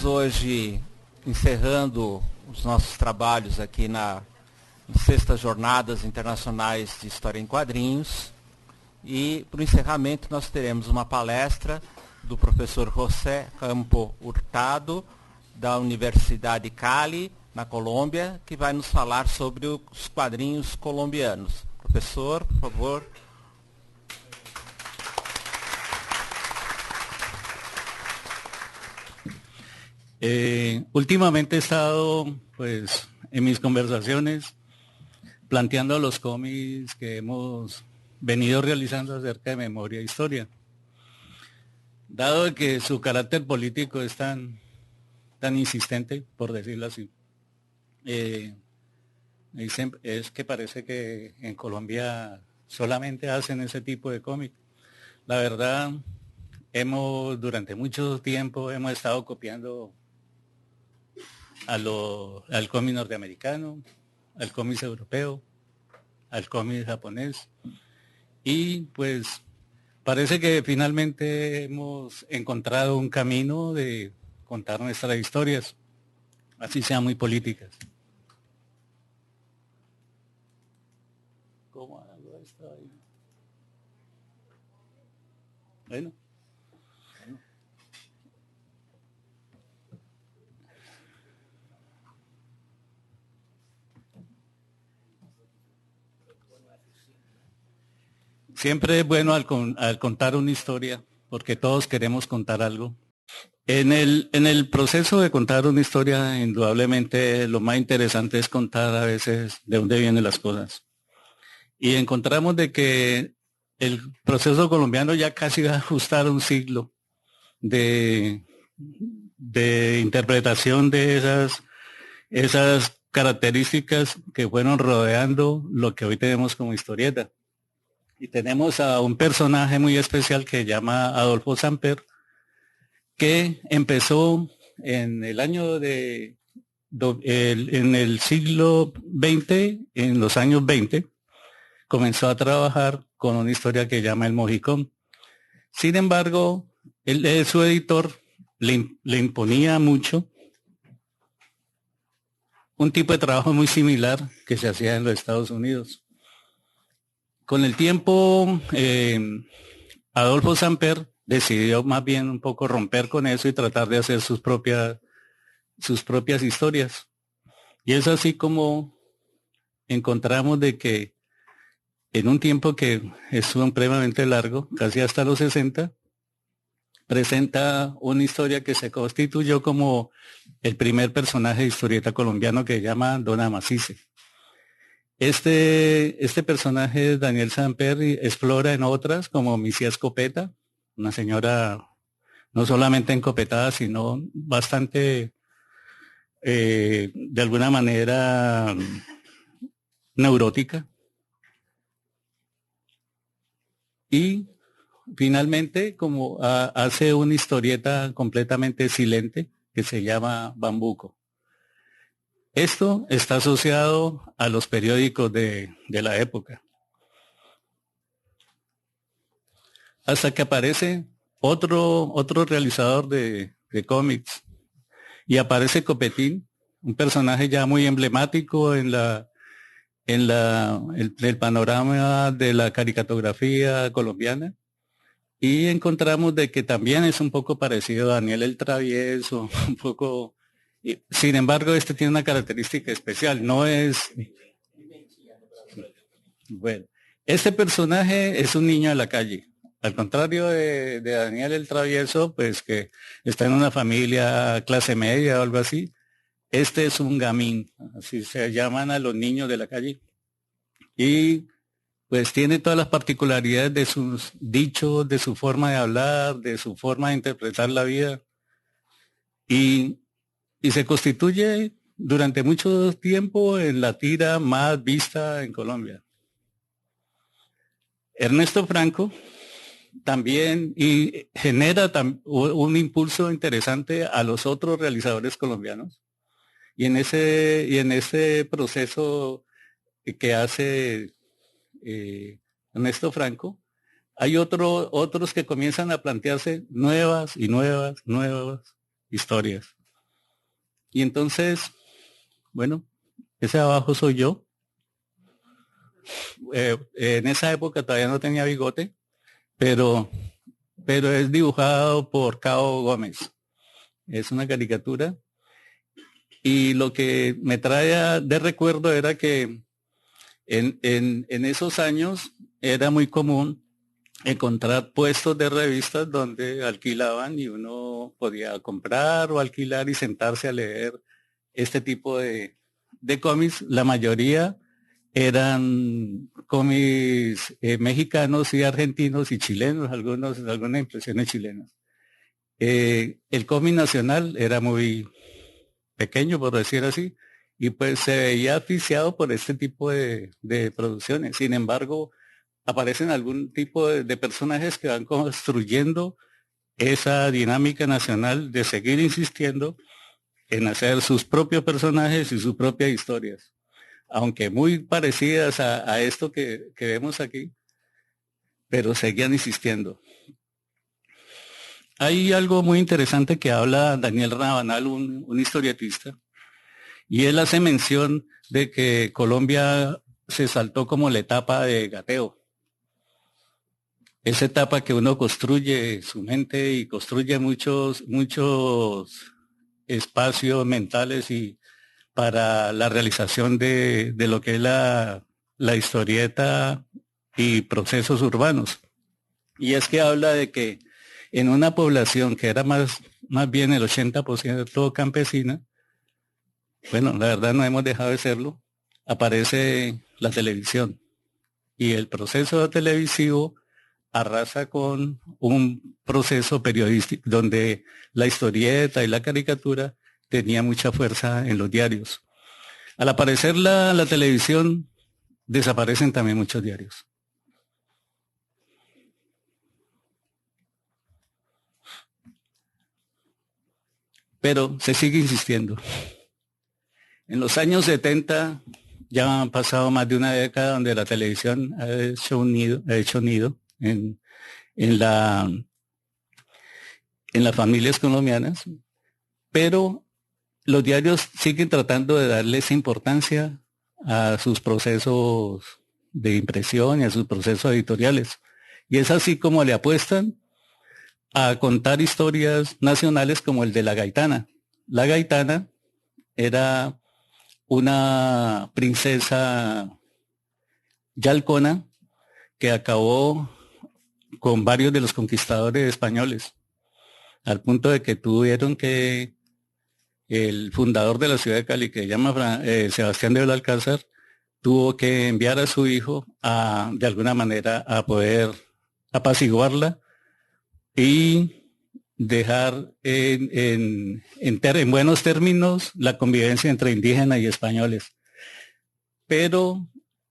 estamos hoje encerrando os nossos trabalhos aqui nas Sextas Jornadas Internacionais de História em Quadrinhos. E, para o encerramento, nós teremos uma palestra do professor José Campo Hurtado, da Universidade Cali, na Colômbia, que vai nos falar sobre os quadrinhos colombianos. Professor, por favor. Últimamente he estado, pues, en mis conversaciones planteando los cómics que hemos venido realizando acerca de memoria e historia. Dado que su carácter político es tan insistente, por decirlo así, es que parece que en Colombia solamente hacen ese tipo de cómic. La verdad, durante mucho tiempo hemos estado copiando al cómic norteamericano, al cómic europeo, al cómic japonés, y pues parece que finalmente hemos encontrado un camino de contar nuestras historias, así sean muy políticas. ¿Cómo hago esto ahí? Bueno. Siempre es bueno al contar una historia, porque todos queremos contar algo. En el proceso de contar una historia, indudablemente lo más interesante es contar a veces de dónde vienen las cosas. Y encontramos de que el proceso colombiano ya casi va a ajustar un siglo de interpretación de esas características que fueron rodeando lo que hoy tenemos como historieta. Y tenemos a un personaje muy especial que se llama Adolfo Samper, que empezó en el año en el siglo XX, en los años 20, comenzó a trabajar con una historia que llama El Mojicón. Sin embargo, su editor le imponía mucho un tipo de trabajo muy similar que se hacía en los Estados Unidos. Con el tiempo, Adolfo Samper decidió más bien un poco romper con eso y tratar de hacer sus propias historias. Y es así como encontramos de que en un tiempo que es supremamente largo, casi hasta los 60, presenta una historia que se constituyó como el primer personaje de historieta colombiano, que se llama Don Amacice. Este personaje, Daniel Samper, explora en otras, como Misia Escopeta, una señora no solamente encopetada, sino bastante, de alguna manera, neurótica. Y finalmente, como hace una historieta completamente silente que se llama Bambuco. Esto está asociado a los periódicos de la época. Hasta que aparece otro realizador de cómics, y aparece Copetín, un personaje ya muy emblemático en el panorama de la caricaturografía colombiana, y encontramos de que también es un poco parecido a Daniel el Travieso, un poco. Sin embargo, este tiene una característica especial, no es. Bueno, este personaje es un niño de la calle. Al contrario de Daniel el Travieso, pues que está en una familia clase media o algo así, este es un gamín, así se llaman a los niños de la calle. Y pues tiene todas las particularidades de sus dichos, de su forma de hablar, de su forma de interpretar la vida. Y se constituye durante mucho tiempo en la tira más vista en Colombia. Ernesto Franco también genera un impulso interesante a los otros realizadores colombianos. Y en ese proceso que hace Ernesto Franco, hay otros que comienzan a plantearse nuevas historias. Y entonces, bueno, ese abajo soy yo. En esa época todavía no tenía bigote, pero, pero es dibujado por Cao Gómez. Es una caricatura. Y lo que me trae de recuerdo era que en esos años era muy común encontrar puestos de revistas donde alquilaban y uno podía comprar o alquilar y sentarse a leer este tipo de cómics. La mayoría eran cómics mexicanos y argentinos y chilenos, algunas impresiones chilenas. El cómic nacional era muy pequeño, por decir así, y pues se veía asfixiado por este tipo de producciones. Sin embargo, aparecen algún tipo de personajes que van construyendo esa dinámica nacional de seguir insistiendo en hacer sus propios personajes y sus propias historias, aunque muy parecidas a esto que vemos aquí, pero seguían insistiendo. Hay algo muy interesante que habla Daniel Rabanal, un historietista, y él hace mención de que Colombia se saltó como la etapa de gateo. Esa etapa que uno construye su mente y construye muchos espacios mentales y para la realización de lo que es la historieta y procesos urbanos. Y es que habla de que en una población que era más bien el 80% campesina, bueno, la verdad no hemos dejado de serlo, aparece la televisión. Y el proceso televisivo arrasa con un proceso periodístico donde la historieta y la caricatura tenía mucha fuerza en los diarios. Al aparecer la televisión, desaparecen también muchos diarios. Pero se sigue insistiendo. En los años 70 ya han pasado más de una década donde la televisión ha hecho nido en las familias colombianas, pero los diarios siguen tratando de darle esa importancia a sus procesos de impresión y a sus procesos editoriales. Y es así como le apuestan a contar historias nacionales como el de La Gaitana. La Gaitana era una princesa yalcona que acabó con varios de los conquistadores españoles, al punto de que tuvieron que el fundador de la ciudad de Cali, que se llama Sebastián de Belalcázar, tuvo que enviar a su hijo de alguna manera a poder apaciguarla y dejar en buenos términos la convivencia entre indígenas y españoles. Pero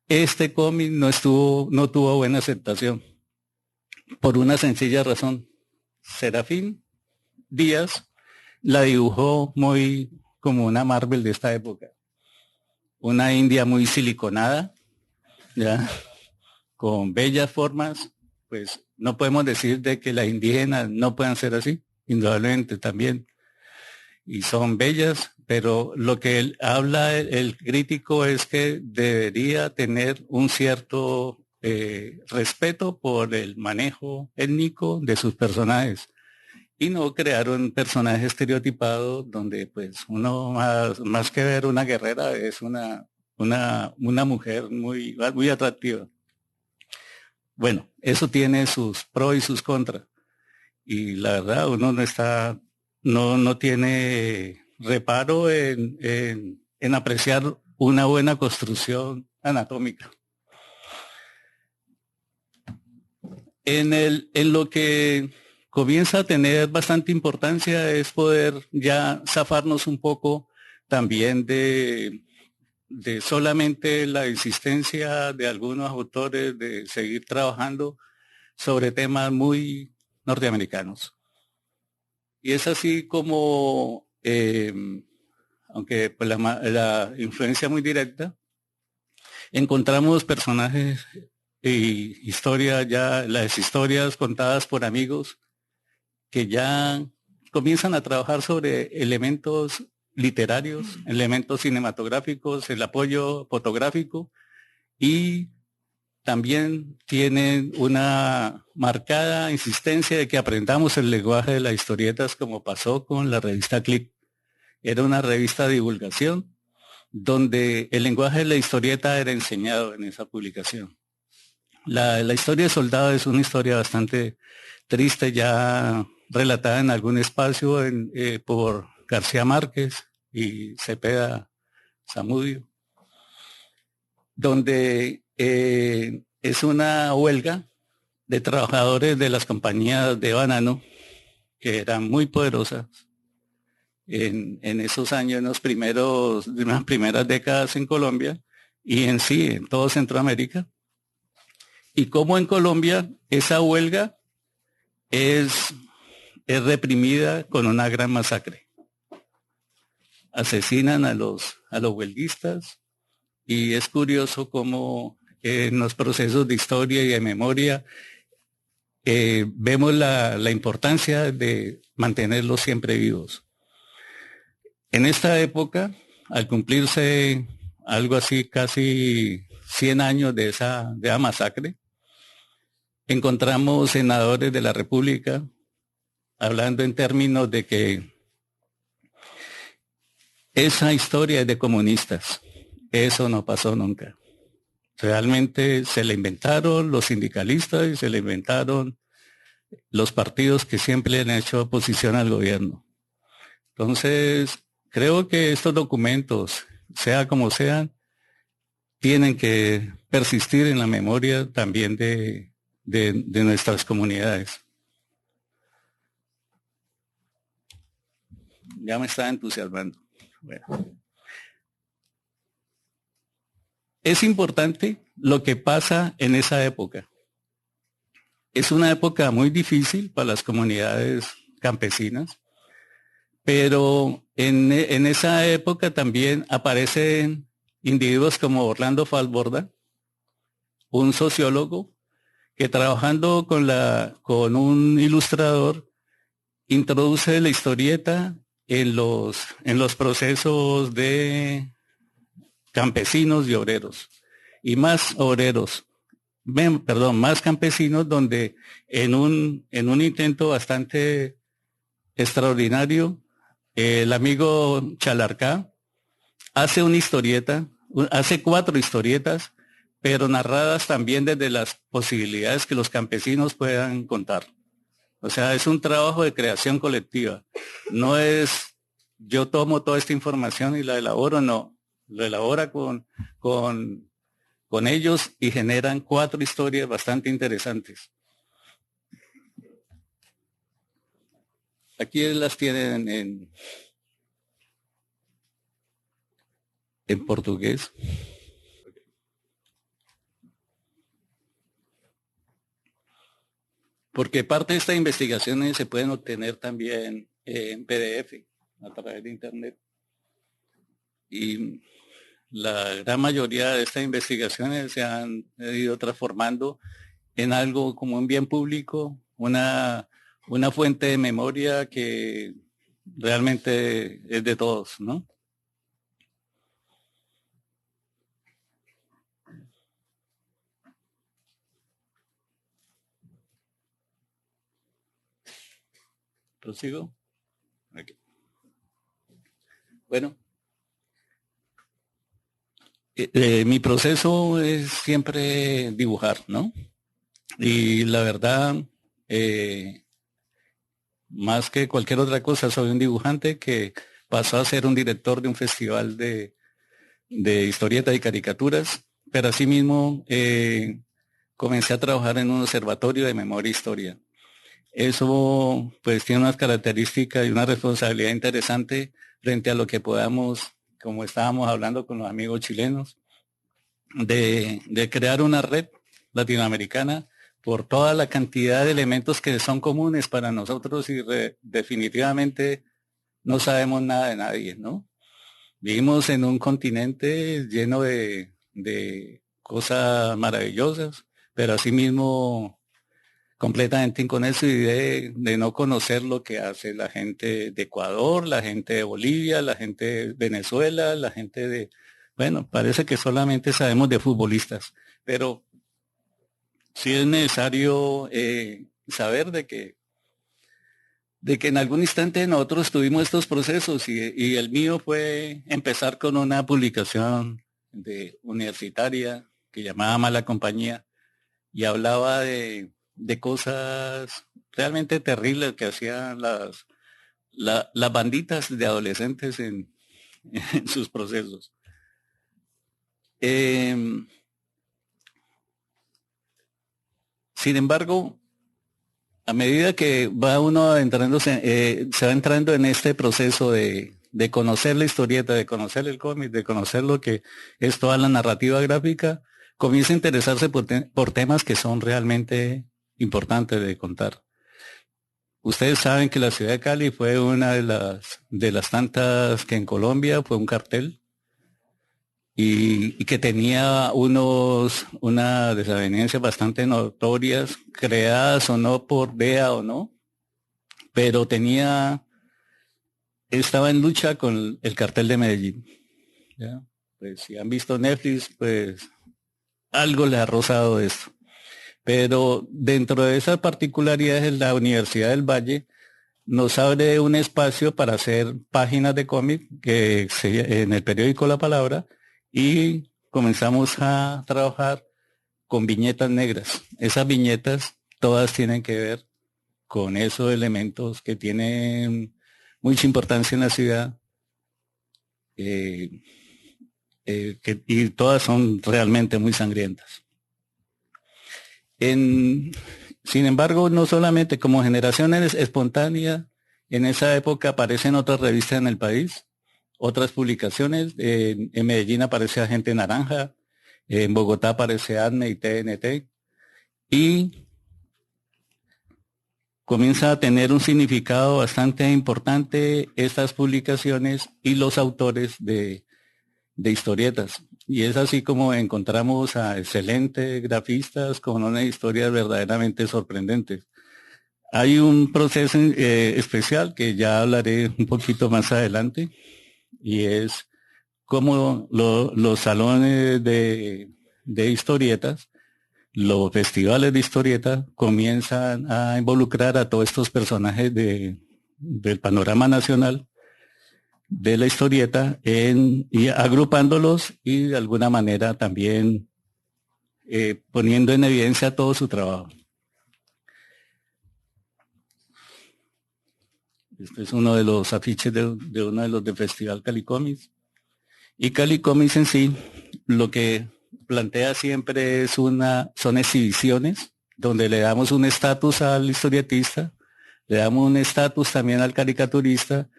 este cómic no tuvo buena aceptación, por una sencilla razón. Serafín Díaz la dibujó muy como una Marvel de esta época. Una India muy siliconada, ¿ya? Con bellas formas, pues no podemos decir de que las indígenas no puedan ser así, indudablemente también. Y son bellas, pero lo que él habla, el crítico, es que debería tener un cierto respeto por el manejo étnico de sus personajes y no crear un personaje estereotipado donde pues uno más que ver una guerrera es una mujer muy atractiva. Bueno, eso tiene sus pros y sus contras. Y la verdad, uno no tiene reparo en apreciar una buena construcción anatómica. En lo que comienza a tener bastante importancia es poder ya zafarnos un poco también de solamente la existencia de algunos autores de seguir trabajando sobre temas muy norteamericanos. Y es así como, aunque pues la influencia muy directa, encontramos personajes y las historias contadas por amigos que ya comienzan a trabajar sobre elementos literarios, elementos cinematográficos, el apoyo fotográfico, y también tienen una marcada insistencia de que aprendamos el lenguaje de las historietas, como pasó con la revista Click. Era una revista de divulgación donde el lenguaje de la historieta era enseñado en esa publicación. La historia de Soldado es una historia bastante triste, ya relatada en algún espacio por García Márquez y Cepeda Zamudio, donde es una huelga de trabajadores de las compañías de banano, que eran muy poderosas en esos años, en las primeras décadas en Colombia y en todo Centroamérica. Y como en Colombia esa huelga es reprimida con una gran masacre. Asesinan a los huelguistas, y es curioso cómo en los procesos de historia y de memoria vemos la importancia de mantenerlos siempre vivos. En esta época, al cumplirse algo así casi 100 años de esa masacre, encontramos senadores de la República hablando en términos de que esa historia es de comunistas. Eso no pasó nunca. Realmente se la inventaron los sindicalistas y se la inventaron los partidos que siempre han hecho oposición al gobierno. Entonces, creo que estos documentos, sea como sean, tienen que persistir en la memoria también de nuestras comunidades. Ya me está entusiasmando. Bueno. Es importante lo que pasa en esa época. Es una época muy difícil para las comunidades campesinas, pero en esa época también aparecen individuos como Orlando Falsborda, un sociólogo que, trabajando con un ilustrador, introduce la historieta en los procesos de campesinos y obreros, y más más campesinos, donde en un intento bastante extraordinario, el amigo Chalarcá hace una historieta, hace 4 historietas, pero narradas también desde las posibilidades que los campesinos puedan contar. O sea, es un trabajo de creación colectiva. No es yo tomo toda esta información y la elaboro, no. Lo elabora con ellos y generan 4 historias bastante interesantes. Aquí las tienen en portugués. Porque parte de estas investigaciones se pueden obtener también en PDF a través de Internet. Y la gran mayoría de estas investigaciones se han ido transformando en algo como un bien público, una fuente de memoria que realmente es de todos, ¿no? ¿Prosigo? Okay. Bueno. Mi proceso es siempre dibujar, ¿no? Y la verdad, más que cualquier otra cosa, soy un dibujante que pasó a ser un director de un festival de historietas y caricaturas, pero asimismo comencé a trabajar en un observatorio de memoria e historia. Eso pues tiene unas características y una responsabilidad interesante frente a lo que podamos, como estábamos hablando con los amigos chilenos, de crear una red latinoamericana por toda la cantidad de elementos que son comunes para nosotros y definitivamente no sabemos nada de nadie, ¿no? Vivimos en un continente lleno de cosas maravillosas, pero asimismo completamente con eso y de no conocer lo que hace la gente de Ecuador, la gente de Bolivia, la gente de Venezuela, la gente de, bueno, parece que solamente sabemos de futbolistas, pero sí es necesario saber de que en algún instante nosotros tuvimos estos procesos y el mío fue empezar con una publicación universitaria que llamaba Mala Compañía y hablaba de cosas realmente terribles que hacían las banditas de adolescentes en sus procesos. Sin embargo, a medida que va uno adentrándose, se va entrando en este proceso de conocer la historieta, de conocer el cómic, de conocer lo que es toda la narrativa gráfica, comienza a interesarse por temas que son realmente importantes de contar. Ustedes saben que la ciudad de Cali fue una de las tantas que en Colombia fue un cartel y que tenía unas desavenencias bastante notorias, creadas o no por DEA o no, pero estaba en lucha con el cartel de Medellín. ¿Ya? Pues si han visto Netflix, pues algo le ha rozado esto. Pero dentro de esas particularidades, la Universidad del Valle nos abre un espacio para hacer páginas de cómic en el periódico La Palabra y comenzamos a trabajar con viñetas negras. Esas viñetas todas tienen que ver con esos elementos que tienen mucha importancia en la ciudad y todas son realmente muy sangrientas. Sin embargo, no solamente como generaciones espontáneas, en esa época aparecen otras revistas en el país, otras publicaciones. En Medellín aparece Agente Naranja, en Bogotá aparece ADME y TNT, y comienza a tener un significado bastante importante estas publicaciones y los autores de historietas. Y es así como encontramos a excelentes grafistas con unas historias verdaderamente sorprendentes. Hay un proceso especial que ya hablaré un poquito más adelante, y es cómo los salones de historietas, los festivales de historieta comienzan a involucrar a todos estos personajes del panorama nacional de la historieta y agrupándolos y de alguna manera también poniendo en evidencia todo su trabajo. Este es uno de los afiches de uno de los del Festival Cali Comics. Y Cali Comics en sí, lo que plantea siempre son exhibiciones donde le damos un estatus al historietista, le damos un estatus también al caricaturista,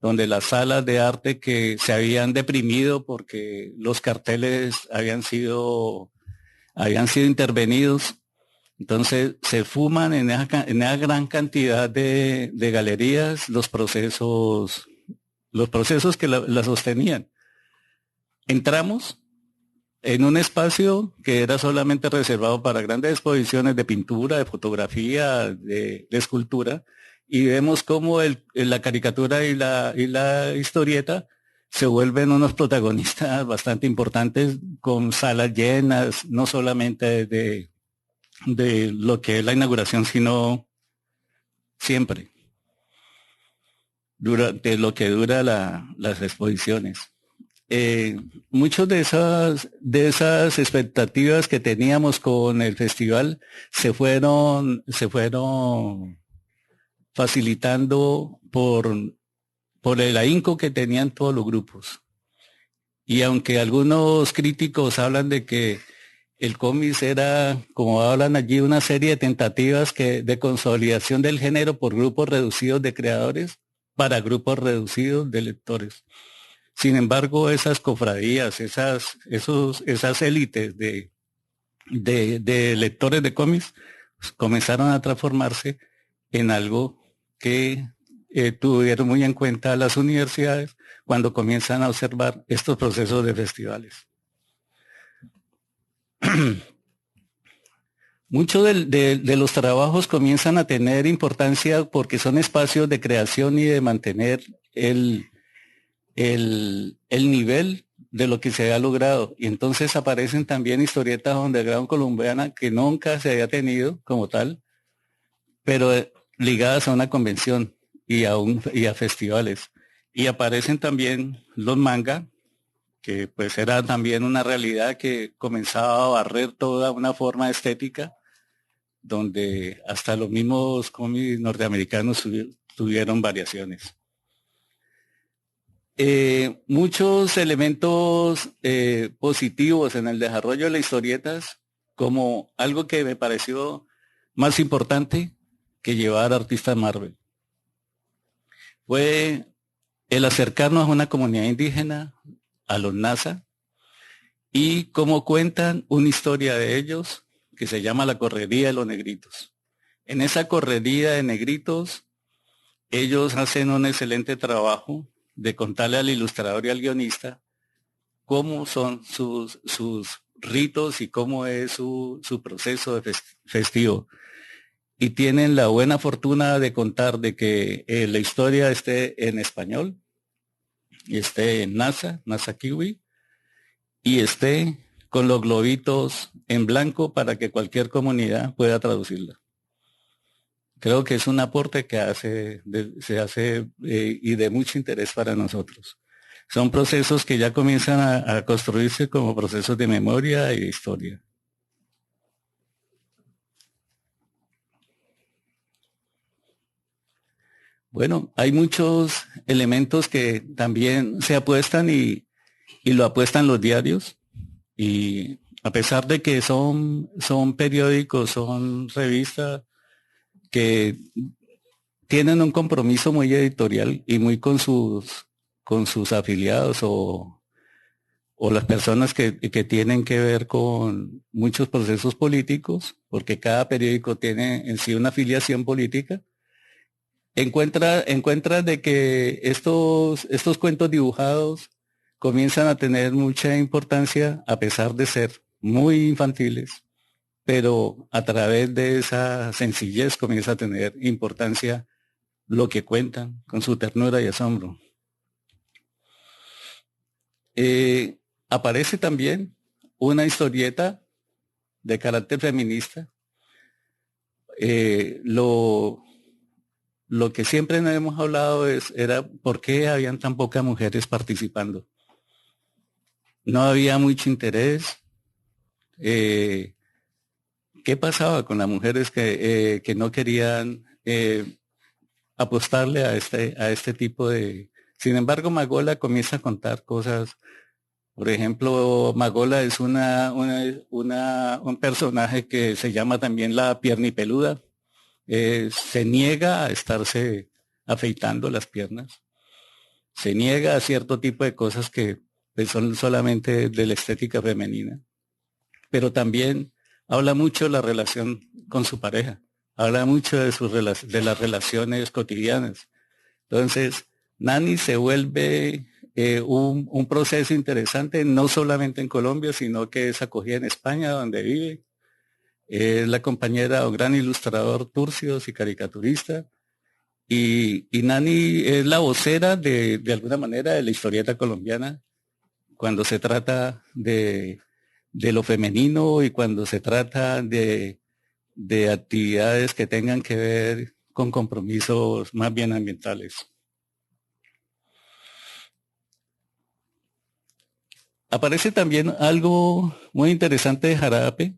donde las salas de arte que se habían deprimido porque los carteles habían sido intervenidos, entonces se fuman en esa gran cantidad de galerías los procesos que la sostenían. Entramos en un espacio que era solamente reservado para grandes exposiciones de pintura, de fotografía, de escultura, y vemos cómo la caricatura y la historieta se vuelven unos protagonistas bastante importantes, con salas llenas, no solamente de lo que es la inauguración, sino siempre, durante lo que dura las exposiciones. Muchas de esas expectativas que teníamos con el festival se fueron facilitando por el ahínco que tenían todos los grupos. Y aunque algunos críticos hablan de que el cómic era, como hablan allí, una serie de tentativas de consolidación del género por grupos reducidos de creadores para grupos reducidos de lectores. Sin embargo, esas cofradías, esas élites de lectores de cómics, pues, comenzaron a transformarse en algo que tuvieron muy en cuenta las universidades cuando comienzan a observar estos procesos de festivales. Muchos de los trabajos comienzan a tener importancia porque son espacios de creación y de mantener el nivel de lo que se ha logrado. Y entonces aparecen también historietas underground colombiana que nunca se había tenido como tal, pero ligadas a una convención y a festivales. Y aparecen también los manga, que pues era también una realidad que comenzaba a barrer toda una forma estética, donde hasta los mismos cómics norteamericanos tuvieron variaciones. Muchos elementos positivos en el desarrollo de las historietas, como algo que me pareció más importante que llevar artistas Marvel, fue el acercarnos a una comunidad indígena, a los NASA, y cómo cuentan una historia de ellos que se llama La Correría de los Negritos. En esa correría de negritos, ellos hacen un excelente trabajo de contarle al ilustrador y al guionista cómo son sus ritos y cómo es su proceso de festivo. Y tienen la buena fortuna de contar de que la historia esté en español, y esté en NASA Kiwi, y esté con los globitos en blanco para que cualquier comunidad pueda traducirla. Creo que es un aporte que se hace y de mucho interés para nosotros. Son procesos que ya comienzan a construirse como procesos de memoria y de historia. Bueno, hay muchos elementos que también se apuestan y lo apuestan los diarios. Y a pesar de que son periódicos, son revistas que tienen un compromiso muy editorial y muy con sus afiliados o las personas que tienen que ver con muchos procesos políticos, porque cada periódico tiene en sí una afiliación política, encuentra de que estos cuentos dibujados comienzan a tener mucha importancia a pesar de ser muy infantiles, pero a través de esa sencillez comienza a tener importancia lo que cuentan con su ternura y asombro. Aparece también una historieta de carácter feminista. Lo que siempre nos hemos hablado era por qué habían tan pocas mujeres participando. No había mucho interés. ¿Qué pasaba con las mujeres que no querían apostarle a este tipo de... Sin embargo, Magola comienza a contar cosas. Por ejemplo, Magola es un personaje que se llama también la piernipeluda. Se niega a estarse afeitando las piernas. Se niega a cierto tipo de cosas que pues, son solamente de la estética femenina. Pero también habla mucho de la relación con su pareja. Habla mucho de las relaciones cotidianas. Entonces, Nani se vuelve un proceso interesante, no solamente en Colombia, sino que es acogida en España, donde vive. Es la compañera o gran ilustrador Turcios y caricaturista. Y Nani es la vocera de alguna manera de la historieta colombiana cuando se trata de lo femenino y cuando se trata de actividades que tengan que ver con compromisos más bien ambientales. Aparece también algo muy interesante de Jarape,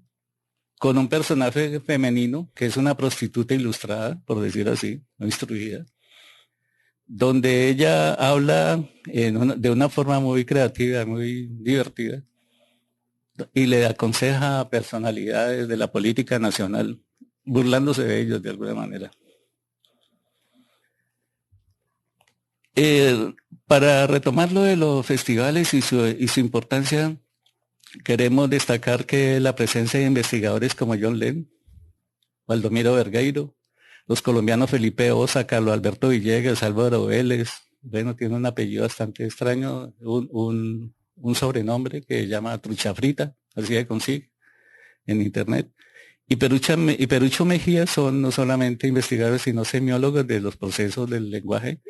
con un personaje femenino, que es una prostituta ilustrada, por decir así, no instruida, donde ella habla de una forma muy creativa, muy divertida, y le aconseja a personalidades de la política nacional, burlándose de ellos de alguna manera. Para retomar lo de los festivales y su importancia, queremos destacar que la presencia de investigadores como John Lenn, Valdomiro Vergueiro, los colombianos Felipe Osa, Carlos Alberto Villegas, Álvaro Vélez, bueno, tiene un apellido bastante extraño, un sobrenombre que se llama Trucha Frita, así que consigue en internet, Y Perucho Mejía son no solamente investigadores, sino semiólogos de los procesos del lenguaje,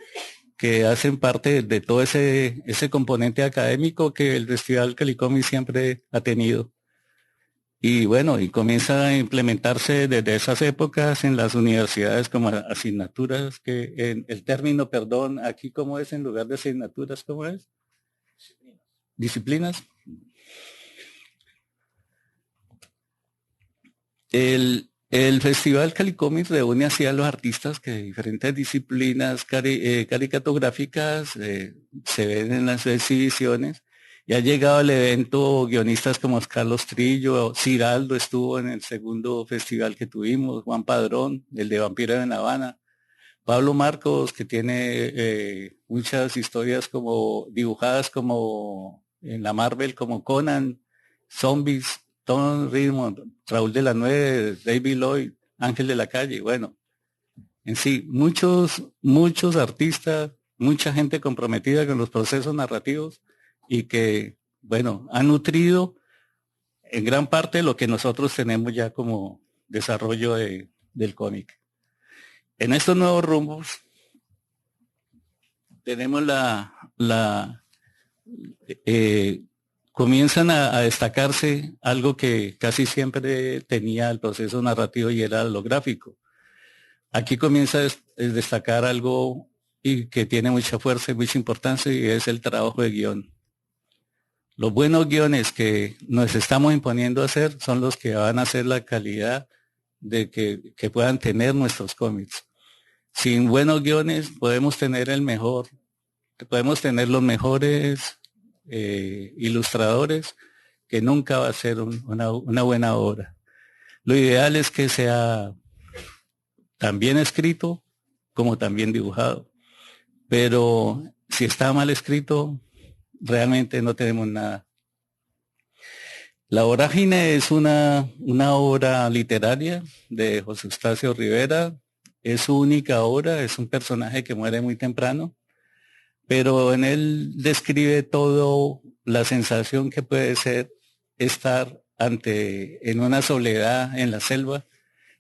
que hacen parte de todo ese componente académico que el Festival Calicomi siempre ha tenido. Y bueno, y comienza a implementarse desde esas épocas en las universidades como asignaturas, que en el término, perdón, aquí cómo es en lugar de asignaturas, ¿cómo es? Disciplinas. El Festival Calicomics reúne así a los artistas que de diferentes disciplinas caricatográficas se ven en las exhibiciones. Y ha llegado al evento guionistas como Carlos Trillo, Ciraldo estuvo en el segundo festival que tuvimos, Juan Padrón, el de Vampiro de La Habana, Pablo Marcos, que tiene muchas historias como dibujadas como en la Marvel, como Conan, Zombies, Tom Ridmond, Raúl de la Nueve, David Lloyd, Ángel de la Calle, bueno, en sí, muchos artistas, mucha gente comprometida con los procesos narrativos y que, bueno, han nutrido en gran parte lo que nosotros tenemos ya como desarrollo del cómic. En estos nuevos rumbos tenemos comienzan a destacarse algo que casi siempre tenía el proceso narrativo y era lo gráfico. Aquí comienza a destacar algo y que tiene mucha fuerza y mucha importancia y es el trabajo de guión. Los buenos guiones que nos estamos imponiendo a hacer son los que van a hacer la calidad de que puedan tener nuestros cómics. Sin buenos guiones podemos tener los mejores ilustradores, que nunca va a ser una buena obra. Lo ideal es que sea tan bien escrito como también dibujado, pero si está mal escrito realmente no tenemos nada. La Vorágine es una obra literaria de José Eustacio Rivera, es su única obra, es un personaje que muere muy temprano, pero en él describe todo la sensación que puede ser estar en una soledad en la selva,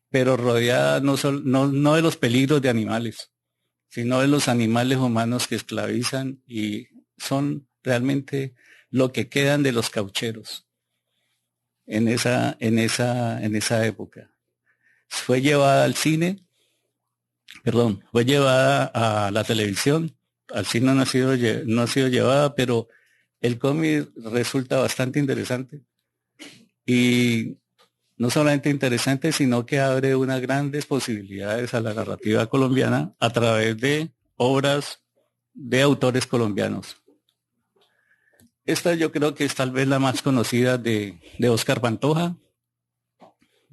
pero rodeada no de los peligros de animales, sino de los animales humanos que esclavizan y son realmente lo que quedan de los caucheros en esa época. Fue llevada al cine, fue llevada a la televisión. Al cine no ha sido llevada, pero el cómic resulta bastante interesante. Y no solamente interesante, sino que abre unas grandes posibilidades a la narrativa colombiana a través de obras de autores colombianos. Esta yo creo que es tal vez la más conocida de Óscar Pantoja,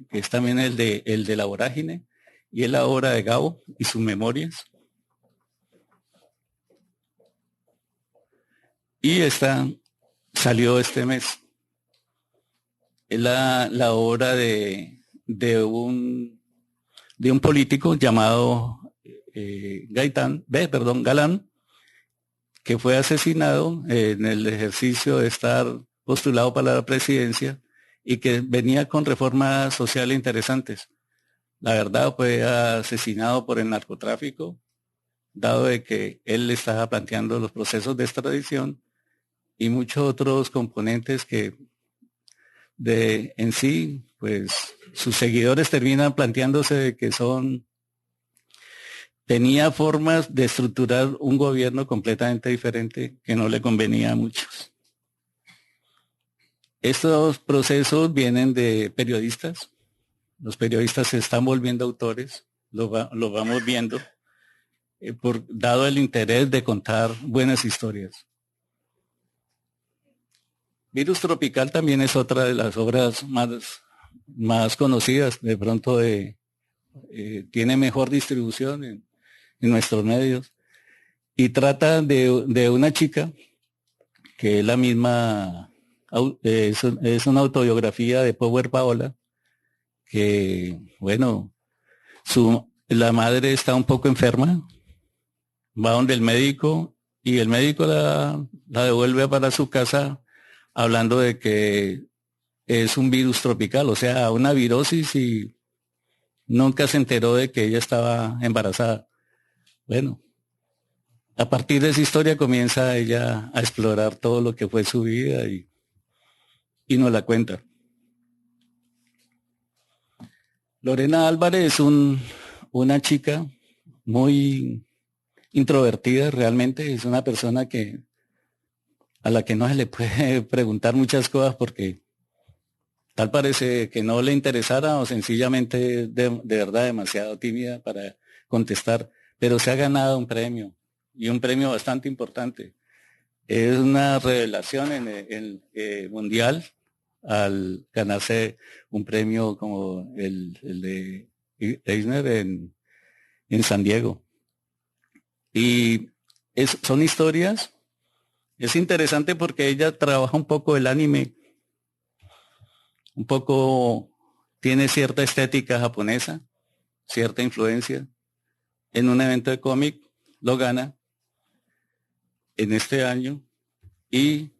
que es también el de La Vorágine, y es la obra de Gabo y sus memorias. Y esta salió este mes. Es la obra de un político llamado Galán, que fue asesinado en el ejercicio de estar postulado para la presidencia y que venía con reformas sociales interesantes. La verdad fue asesinado por el narcotráfico, dado de que él estaba planteando los procesos de extradición y muchos otros componentes que en sí, pues sus seguidores terminan planteándose de que tenía formas de estructurar un gobierno completamente diferente que no le convenía a muchos. Estos procesos vienen de periodistas. Los periodistas se están volviendo autores, lo vamos viendo, dado el interés de contar buenas historias. Virus Tropical también es otra de las obras más conocidas, de pronto tiene mejor distribución en nuestros medios, y trata de una chica que es la misma, es una autobiografía de Power Paola, que bueno, la madre está un poco enferma, va donde el médico y el médico la devuelve para su casa hablando de que es un virus tropical, o sea, una virosis, y nunca se enteró de que ella estaba embarazada. Bueno, a partir de esa historia comienza ella a explorar todo lo que fue su vida y nos la cuenta. Lorena Álvarez es una chica muy introvertida realmente, es una persona a la que no se le puede preguntar muchas cosas porque tal parece que no le interesara o sencillamente de verdad demasiado tímida para contestar, pero se ha ganado un premio y un premio bastante importante. Es una revelación mundial al ganarse un premio como el de Eisner en San Diego. Y son historias, es interesante porque ella trabaja un poco el anime, un poco tiene cierta estética japonesa, cierta influencia. En un evento de cómic lo gana en este año. Y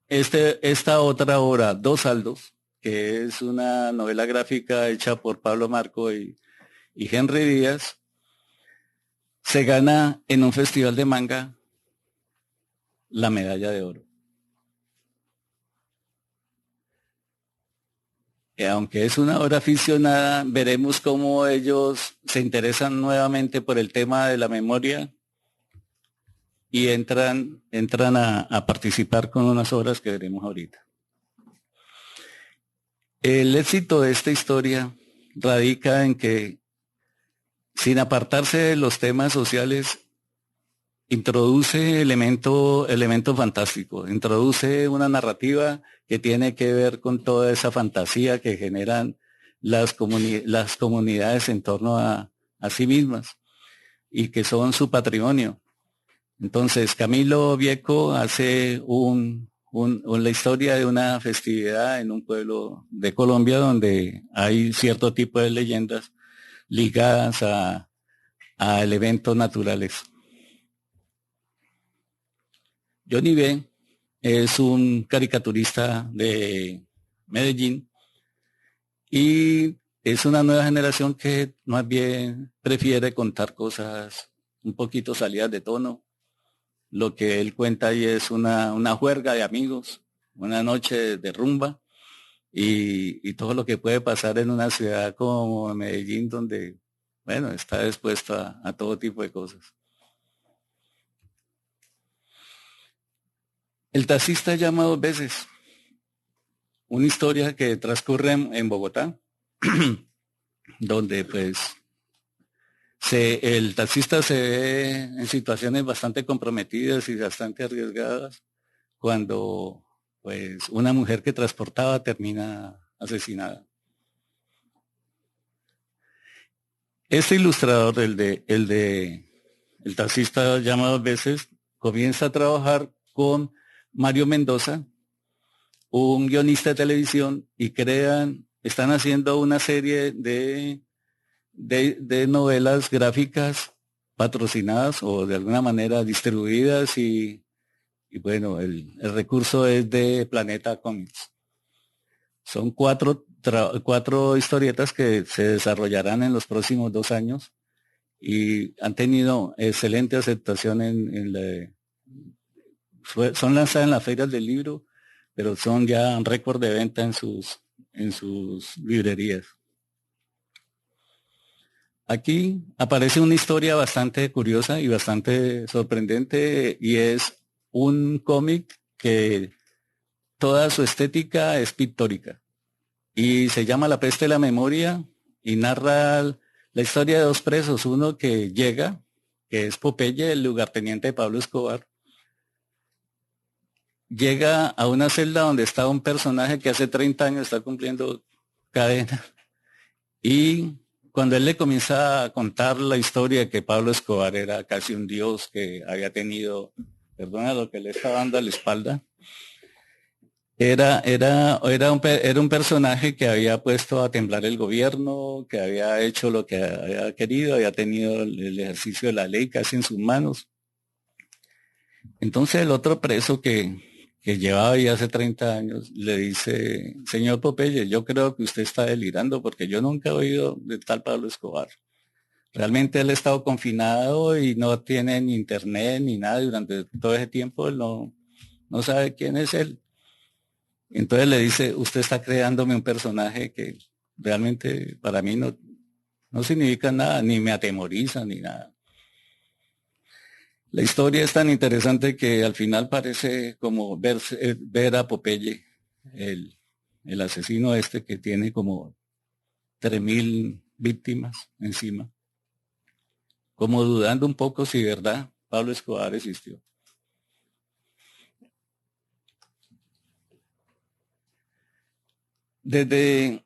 esta otra obra, Dos Saldos, que es una novela gráfica hecha por Pablo Marco y Henry Díaz, se gana en un festival de manga la medalla de oro. Aunque es una obra aficionada, veremos cómo ellos se interesan nuevamente por el tema de la memoria y entran a participar con unas obras que veremos ahorita. El éxito de esta historia radica en que, sin apartarse de los temas sociales, introduce elemento fantástico, introduce una narrativa que tiene que ver con toda esa fantasía que generan las comunidades en torno a sí mismas y que son su patrimonio. Entonces, Camilo Vieco hace la historia de una festividad en un pueblo de Colombia donde hay cierto tipo de leyendas ligadas a eventos naturales. Johnny B. es un caricaturista de Medellín y es una nueva generación que más bien prefiere contar cosas un poquito salidas de tono. Lo que él cuenta ahí es una juerga de amigos, una noche de rumba y todo lo que puede pasar en una ciudad como Medellín, donde, bueno, está expuesto a todo tipo de cosas. El taxista llama dos veces. Una historia que transcurre en Bogotá, donde pues el taxista se ve en situaciones bastante comprometidas y bastante arriesgadas cuando pues una mujer que transportaba termina asesinada. Este ilustrador, el taxista llama dos veces, comienza a trabajar con Mario Mendoza, un guionista de televisión, y están haciendo una serie de novelas gráficas patrocinadas o de alguna manera distribuidas y bueno, el recurso es de Planeta Comics. Son cuatro historietas que se desarrollarán en los próximos 2 años y han tenido excelente aceptación son lanzadas en las ferias del libro, pero son ya un récord de venta en sus librerías. Aquí aparece una historia bastante curiosa y bastante sorprendente, y es un cómic que toda su estética es pictórica y se llama La peste de la memoria y narra la historia de dos presos, uno que llega, que es Popeye, el lugarteniente de Pablo Escobar. Llega a una celda donde está un personaje que hace 30 años está cumpliendo cadena, y cuando él le comienza a contar la historia de que Pablo Escobar era casi un dios, que había tenido, perdona lo que le está dando a la espalda, era un personaje que había puesto a temblar el gobierno, que había hecho lo que había querido, había tenido el ejercicio de la ley casi en sus manos. Entonces el otro preso que que llevaba ya hace 30 años, le dice, señor Popeye, yo creo que usted está delirando porque yo nunca he oído de tal Pablo Escobar. Realmente él ha estado confinado y no tiene ni internet ni nada durante todo ese tiempo, él no sabe quién es él. Entonces le dice, usted está creándome un personaje que realmente para mí no significa nada, ni me atemoriza, ni nada. La historia es tan interesante que al final parece como ver a Popeye, el asesino este que tiene como 3.000 víctimas encima, como dudando un poco si verdad Pablo Escobar existió. Desde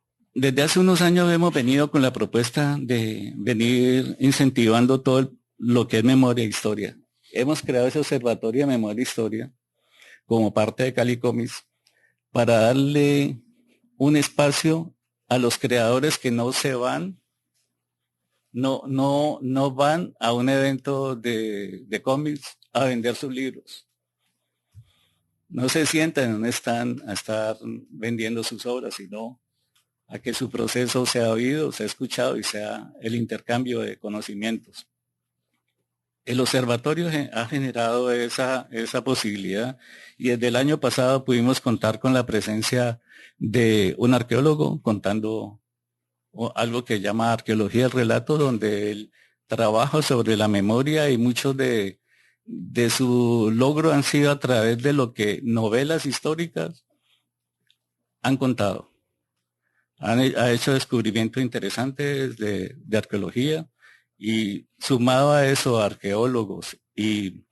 hace unos años hemos venido con la propuesta de venir incentivando todo lo que es memoria e historia. Hemos creado ese observatorio de memoria e historia como parte de Cali Comics para darle un espacio a los creadores que no se van, no van a un evento de cómics a vender sus libros. No se sientan en un stand a estar vendiendo sus obras, sino a que su proceso sea oído, sea escuchado y sea el intercambio de conocimientos. El observatorio ha generado esa posibilidad y desde el año pasado pudimos contar con la presencia de un arqueólogo contando algo que llama arqueología del relato, donde él trabaja sobre la memoria y muchos de su logro han sido a través de lo que novelas históricas han contado. Ha hecho descubrimientos interesantes de arqueología y sumado a eso arqueólogos y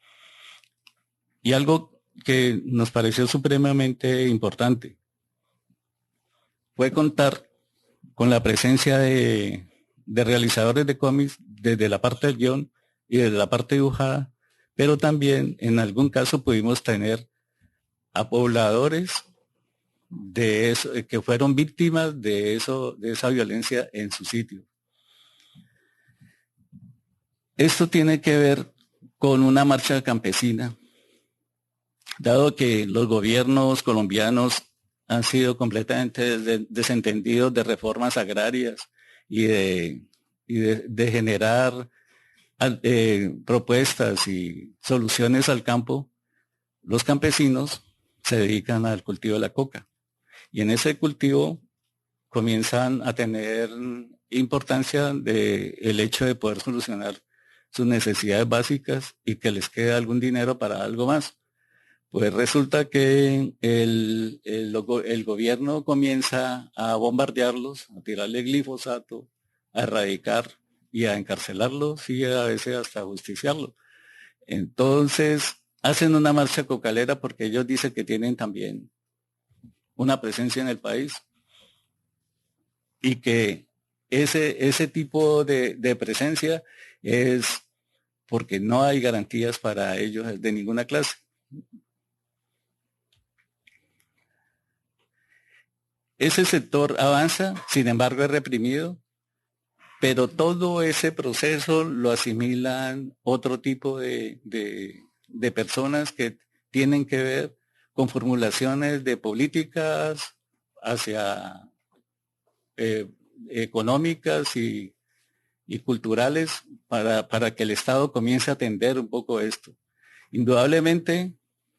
algo que nos pareció supremamente importante fue contar con la presencia de realizadores de cómics desde la parte del guión y desde la parte dibujada, pero también en algún caso pudimos tener a pobladores de eso, que fueron víctimas de esa violencia en su sitio. Esto tiene que ver con una marcha campesina, dado que los gobiernos colombianos han sido completamente desentendidos de reformas agrarias y de generar propuestas y soluciones al campo. Los campesinos se dedican al cultivo de la coca y en ese cultivo comienzan a tener importancia el hecho de poder solucionar sus necesidades básicas y que les quede algún dinero para algo más. Pues resulta que el gobierno comienza a bombardearlos, a tirarle glifosato, a erradicar y a encarcelarlos y a veces hasta justiciarlos. Entonces hacen una marcha cocalera porque ellos dicen que tienen también una presencia en el país y que ese tipo de presencia es porque no hay garantías para ellos de ninguna clase. Ese sector avanza, sin embargo es reprimido, pero todo ese proceso lo asimilan otro tipo de personas que tienen que ver con formulaciones de políticas hacia económicas y culturales para que el Estado comience a atender un poco esto. Indudablemente,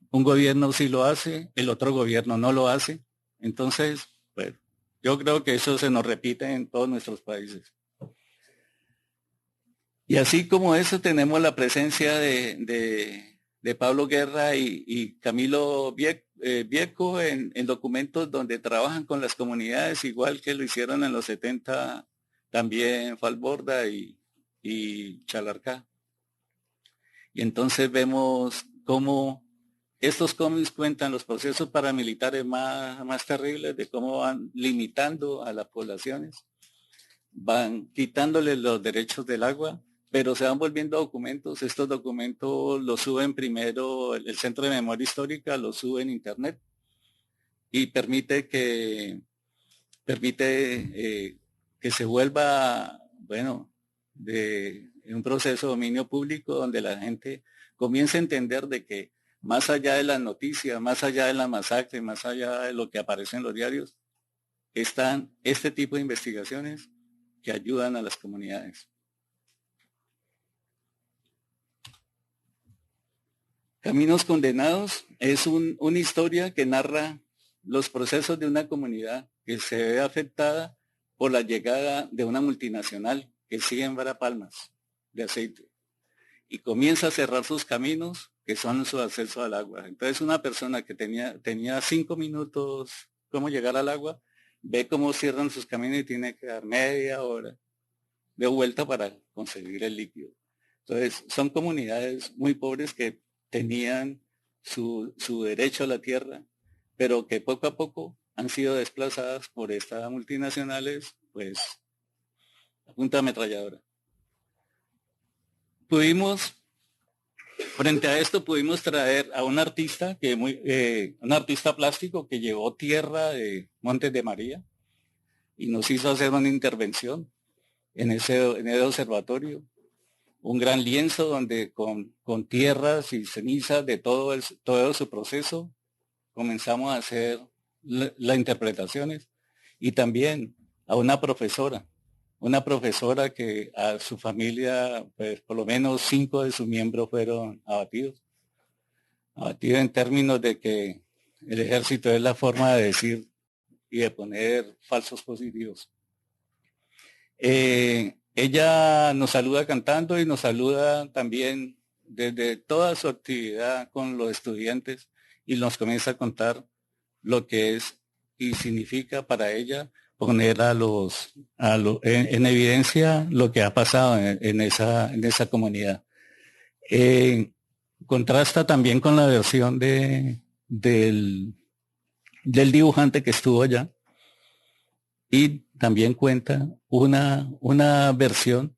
un gobierno sí lo hace, el otro gobierno no lo hace. Entonces, bueno, yo creo que eso se nos repite en todos nuestros países. Y así como eso tenemos la presencia de Pablo Guerra y Camilo Vieco en documentos donde trabajan con las comunidades, igual que lo hicieron en los 70 también Falborda y Chalarcá. Y entonces vemos cómo estos cómics cuentan los procesos paramilitares más terribles, de cómo van limitando a las poblaciones, van quitándole los derechos del agua, pero se van volviendo documentos. Estos documentos los suben primero, el Centro de Memoria Histórica los sube en internet y permite que se vuelva, bueno, de un proceso de dominio público donde la gente comience a entender de que más allá de las noticias, más allá de la masacre, más allá de lo que aparece en los diarios, están este tipo de investigaciones que ayudan a las comunidades. Caminos Condenados es una historia que narra los procesos de una comunidad que se ve afectada por la llegada de una multinacional que siembra palmas de aceite y comienza a cerrar sus caminos, que son su acceso al agua. Entonces una persona que tenía 5 minutos cómo llegar al agua, ve cómo cierran sus caminos y tiene que dar media hora de vuelta para conseguir el líquido. Entonces son comunidades muy pobres que tenían su derecho a la tierra, pero que poco a poco han sido desplazadas por estas multinacionales, pues a punta de ametralladora. Frente a esto pudimos traer a un artista un artista plástico que llevó tierra de Montes de María y nos hizo hacer una intervención en ese observatorio. Un gran lienzo donde con tierras y cenizas de todo su proceso comenzamos a hacer las interpretaciones, y también a una profesora que a su familia, pues por lo menos 5 de sus miembros fueron abatidos en términos de que el ejército es la forma de decir y de poner falsos positivos. Ella nos saluda cantando y nos saluda también desde toda su actividad con los estudiantes y nos comienza a contar lo que es y significa para ella poner en evidencia lo que ha pasado en esa comunidad. Contrasta también con la versión del dibujante que estuvo allá, y también cuenta una versión,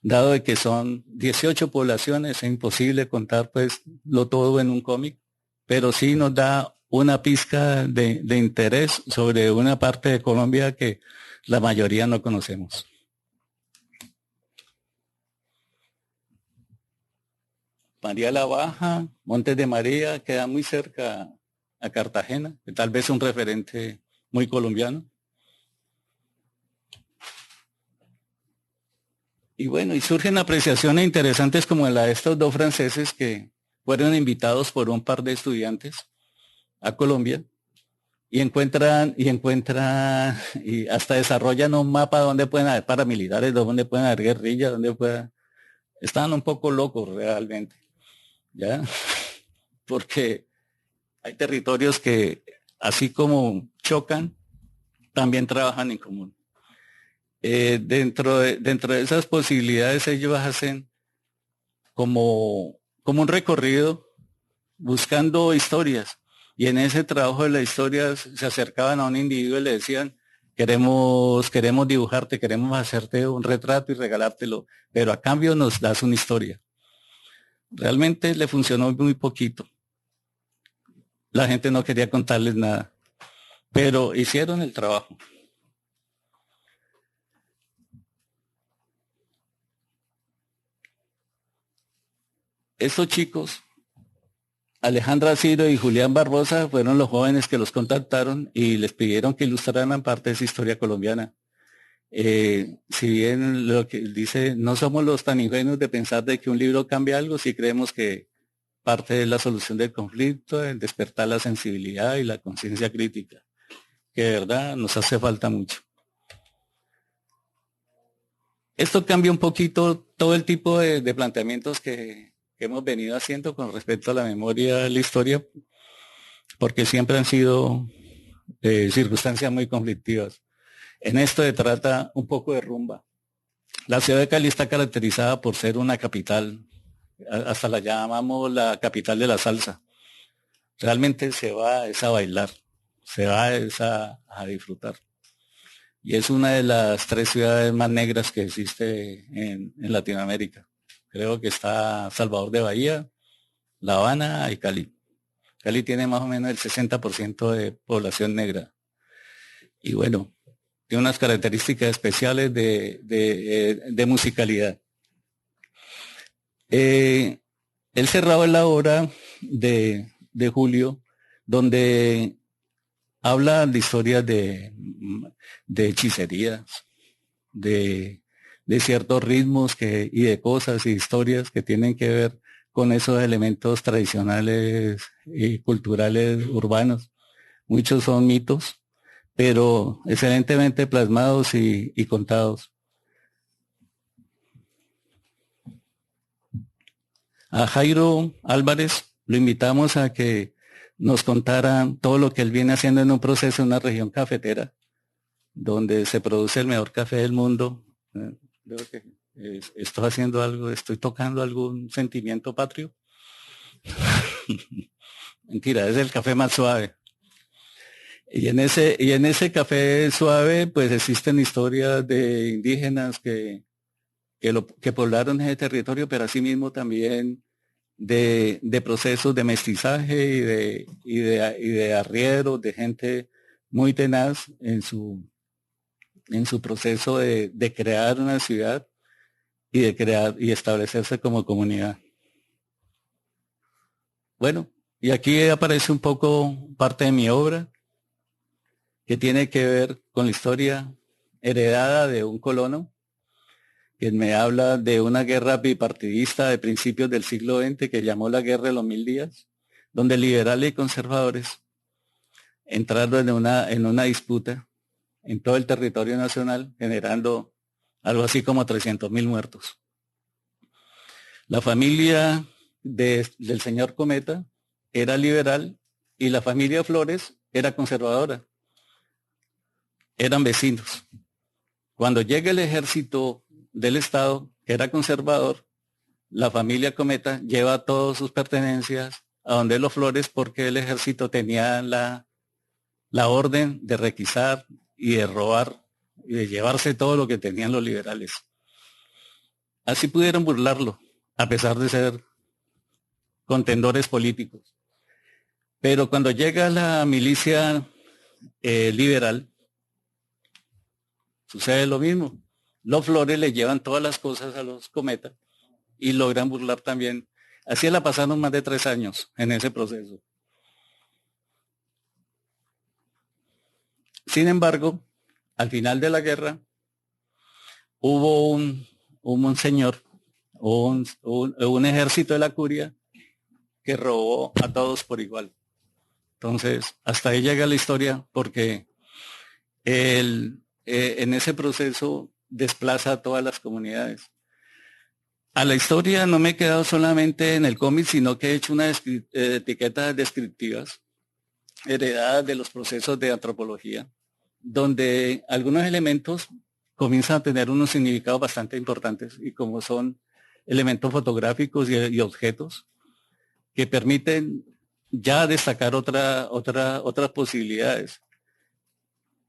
dado de que son 18 poblaciones, es imposible contar pues lo todo en un cómic, pero sí nos da una pizca de interés sobre una parte de Colombia que la mayoría no conocemos. María la Baja, Montes de María, queda muy cerca a Cartagena, que tal vez es un referente muy colombiano. Y bueno, y surgen apreciaciones interesantes como la de estos 2 franceses que fueron invitados por un par de estudiantes a Colombia y encuentran y hasta desarrollan un mapa donde pueden haber paramilitares, donde pueden haber guerrillas, estaban un poco locos realmente, ¿ya? Porque hay territorios que así como chocan, también trabajan en común. Dentro de esas posibilidades ellos hacen como un recorrido buscando historias, y en ese trabajo de las historias se acercaban a un individuo y le decían: queremos dibujarte, queremos hacerte un retrato y regalártelo, pero a cambio nos das una historia. Realmente le funcionó muy poquito, la gente no quería contarles nada, pero hicieron el trabajo. Estos chicos, Alejandra Ciro y Julián Barbosa, fueron los jóvenes que los contactaron y les pidieron que ilustraran parte de esa historia colombiana. Si bien lo que dice, no somos los tan ingenuos de pensar de que un libro cambia algo, sí creemos que parte de la solución del conflicto es despertar la sensibilidad y la conciencia crítica, que de verdad nos hace falta mucho. Esto cambia un poquito todo el tipo de planteamientos que hemos venido haciendo con respecto a la memoria, la historia, porque siempre han sido circunstancias muy conflictivas. En esto se trata un poco de rumba. La ciudad de Cali está caracterizada por ser una capital, hasta la llamamos la capital de la salsa. Realmente se va a bailar, se va a disfrutar. Y es una de las 3 ciudades más negras que existe en Latinoamérica. Creo que está Salvador de Bahía, La Habana y Cali. Cali tiene más o menos el 60% de población negra. Y bueno, tiene unas características especiales de musicalidad. El cerrado de la obra de julio, donde habla de historias de hechicerías, de ciertos ritmos y de cosas y historias que tienen que ver con esos elementos tradicionales y culturales urbanos. Muchos son mitos, pero excelentemente plasmados y contados. A Jairo Álvarez lo invitamos a que nos contara todo lo que él viene haciendo en un proceso en una región cafetera, donde se produce el mejor café del mundo. Creo que estoy haciendo algo, estoy tocando algún sentimiento patrio. Mentira, es el café más suave. Y en ese café suave, pues existen historias de indígenas que poblaron ese territorio, pero asimismo también de procesos de mestizaje y de arrieros, de gente muy tenaz en su proceso de crear una ciudad y de crear y establecerse como comunidad. Bueno, y aquí aparece un poco parte de mi obra, que tiene que ver con la historia heredada de un colono, que me habla de una guerra bipartidista de principios del siglo XX que llamó la Guerra de los 1000 días, donde liberales y conservadores entraron en una disputa en todo el territorio nacional, generando algo así como 300.000 muertos. La familia del señor Cometa era liberal y la familia Flores era conservadora. Eran vecinos. Cuando llega el ejército del Estado, que era conservador, la familia Cometa lleva todas sus pertenencias a donde los Flores, porque el ejército tenía la orden de requisar y de robar y de llevarse todo lo que tenían los liberales. Así pudieron burlarlo, a pesar de ser contendores políticos. Pero cuando llega la milicia liberal, sucede lo mismo. Los Flores le llevan todas las cosas a los Cometa y logran burlar también. Así la pasaron más de 3 años en ese proceso. Sin embargo, al final de la guerra, hubo un señor, un ejército de la curia que robó a todos por igual. Entonces, hasta ahí llega la historia, porque en ese proceso desplaza a todas las comunidades. A la historia no me he quedado solamente en el cómic, sino que he hecho unas etiquetas descriptivas heredadas de los procesos de antropología, donde algunos elementos comienzan a tener unos significados bastante importantes, y como son elementos fotográficos y objetos que permiten ya destacar otras posibilidades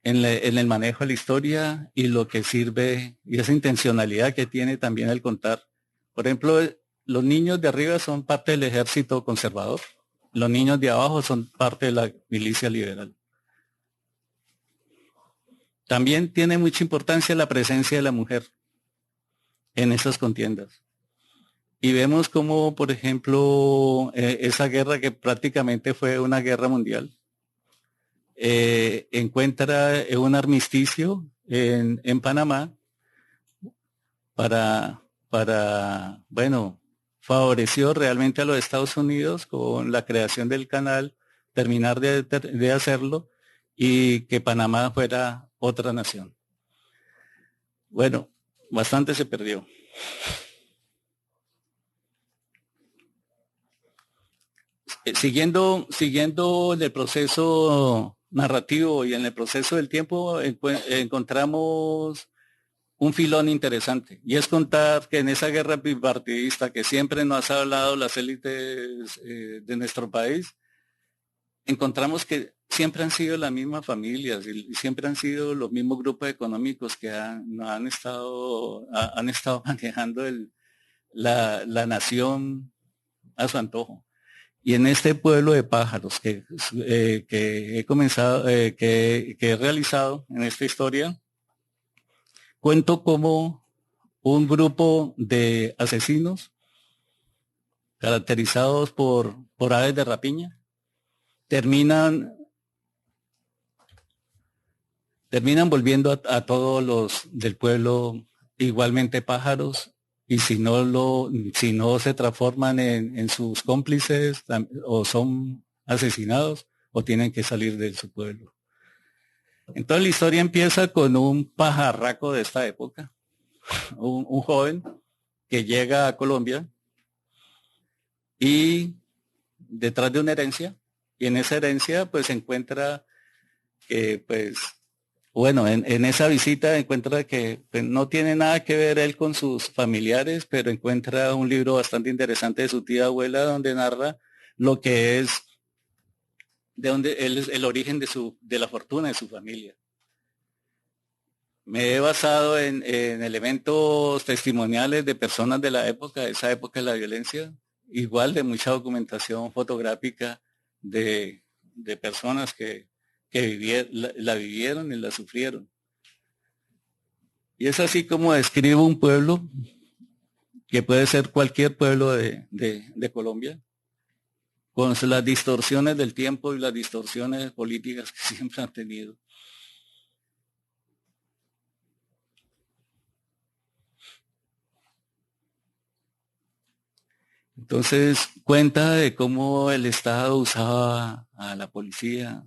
en el manejo de la historia y lo que sirve y esa intencionalidad que tiene también el contar. Por ejemplo, los niños de arriba son parte del ejército conservador, los niños de abajo son parte de la milicia liberal. También tiene mucha importancia la presencia de la mujer en esas contiendas. Y vemos como, por ejemplo, esa guerra que prácticamente fue una guerra mundial, encuentra un armisticio en Panamá bueno, favoreció realmente a los Estados Unidos con la creación del canal, terminar de hacerlo y que Panamá fuera otra nación. Bueno, bastante se perdió. Siguiendo en el proceso narrativo y en el proceso del tiempo, encontramos un filón interesante, y es contar que en esa guerra bipartidista que siempre nos ha hablado las élites de nuestro país, encontramos que siempre han sido las mismas familias y siempre han sido los mismos grupos económicos que han estado manejando la nación a su antojo. Y en este pueblo de pájaros que he comenzado, que he realizado en esta historia, cuento como un grupo de asesinos caracterizados por aves de rapiña, terminan volviendo a todos los del pueblo igualmente pájaros, y si no se transforman en sus cómplices, o son asesinados o tienen que salir de su pueblo. Entonces la historia empieza con un pajarraco de esta época, un joven que llega a Colombia y detrás de una herencia, y en esa herencia pues se encuentra que pues bueno, en esa visita encuentra que pues, no tiene nada que ver él con sus familiares, pero encuentra un libro bastante interesante de su tía abuela donde narra lo que es, de donde él es el origen de la fortuna de su familia. Me he basado en elementos testimoniales de personas de la época, de esa época de la violencia, igual de mucha documentación fotográfica de personas que la vivieron y la sufrieron. Y es así como describo un pueblo, que puede ser cualquier pueblo de Colombia, con las distorsiones del tiempo y las distorsiones políticas que siempre han tenido. Entonces cuenta de cómo el Estado usaba a la policía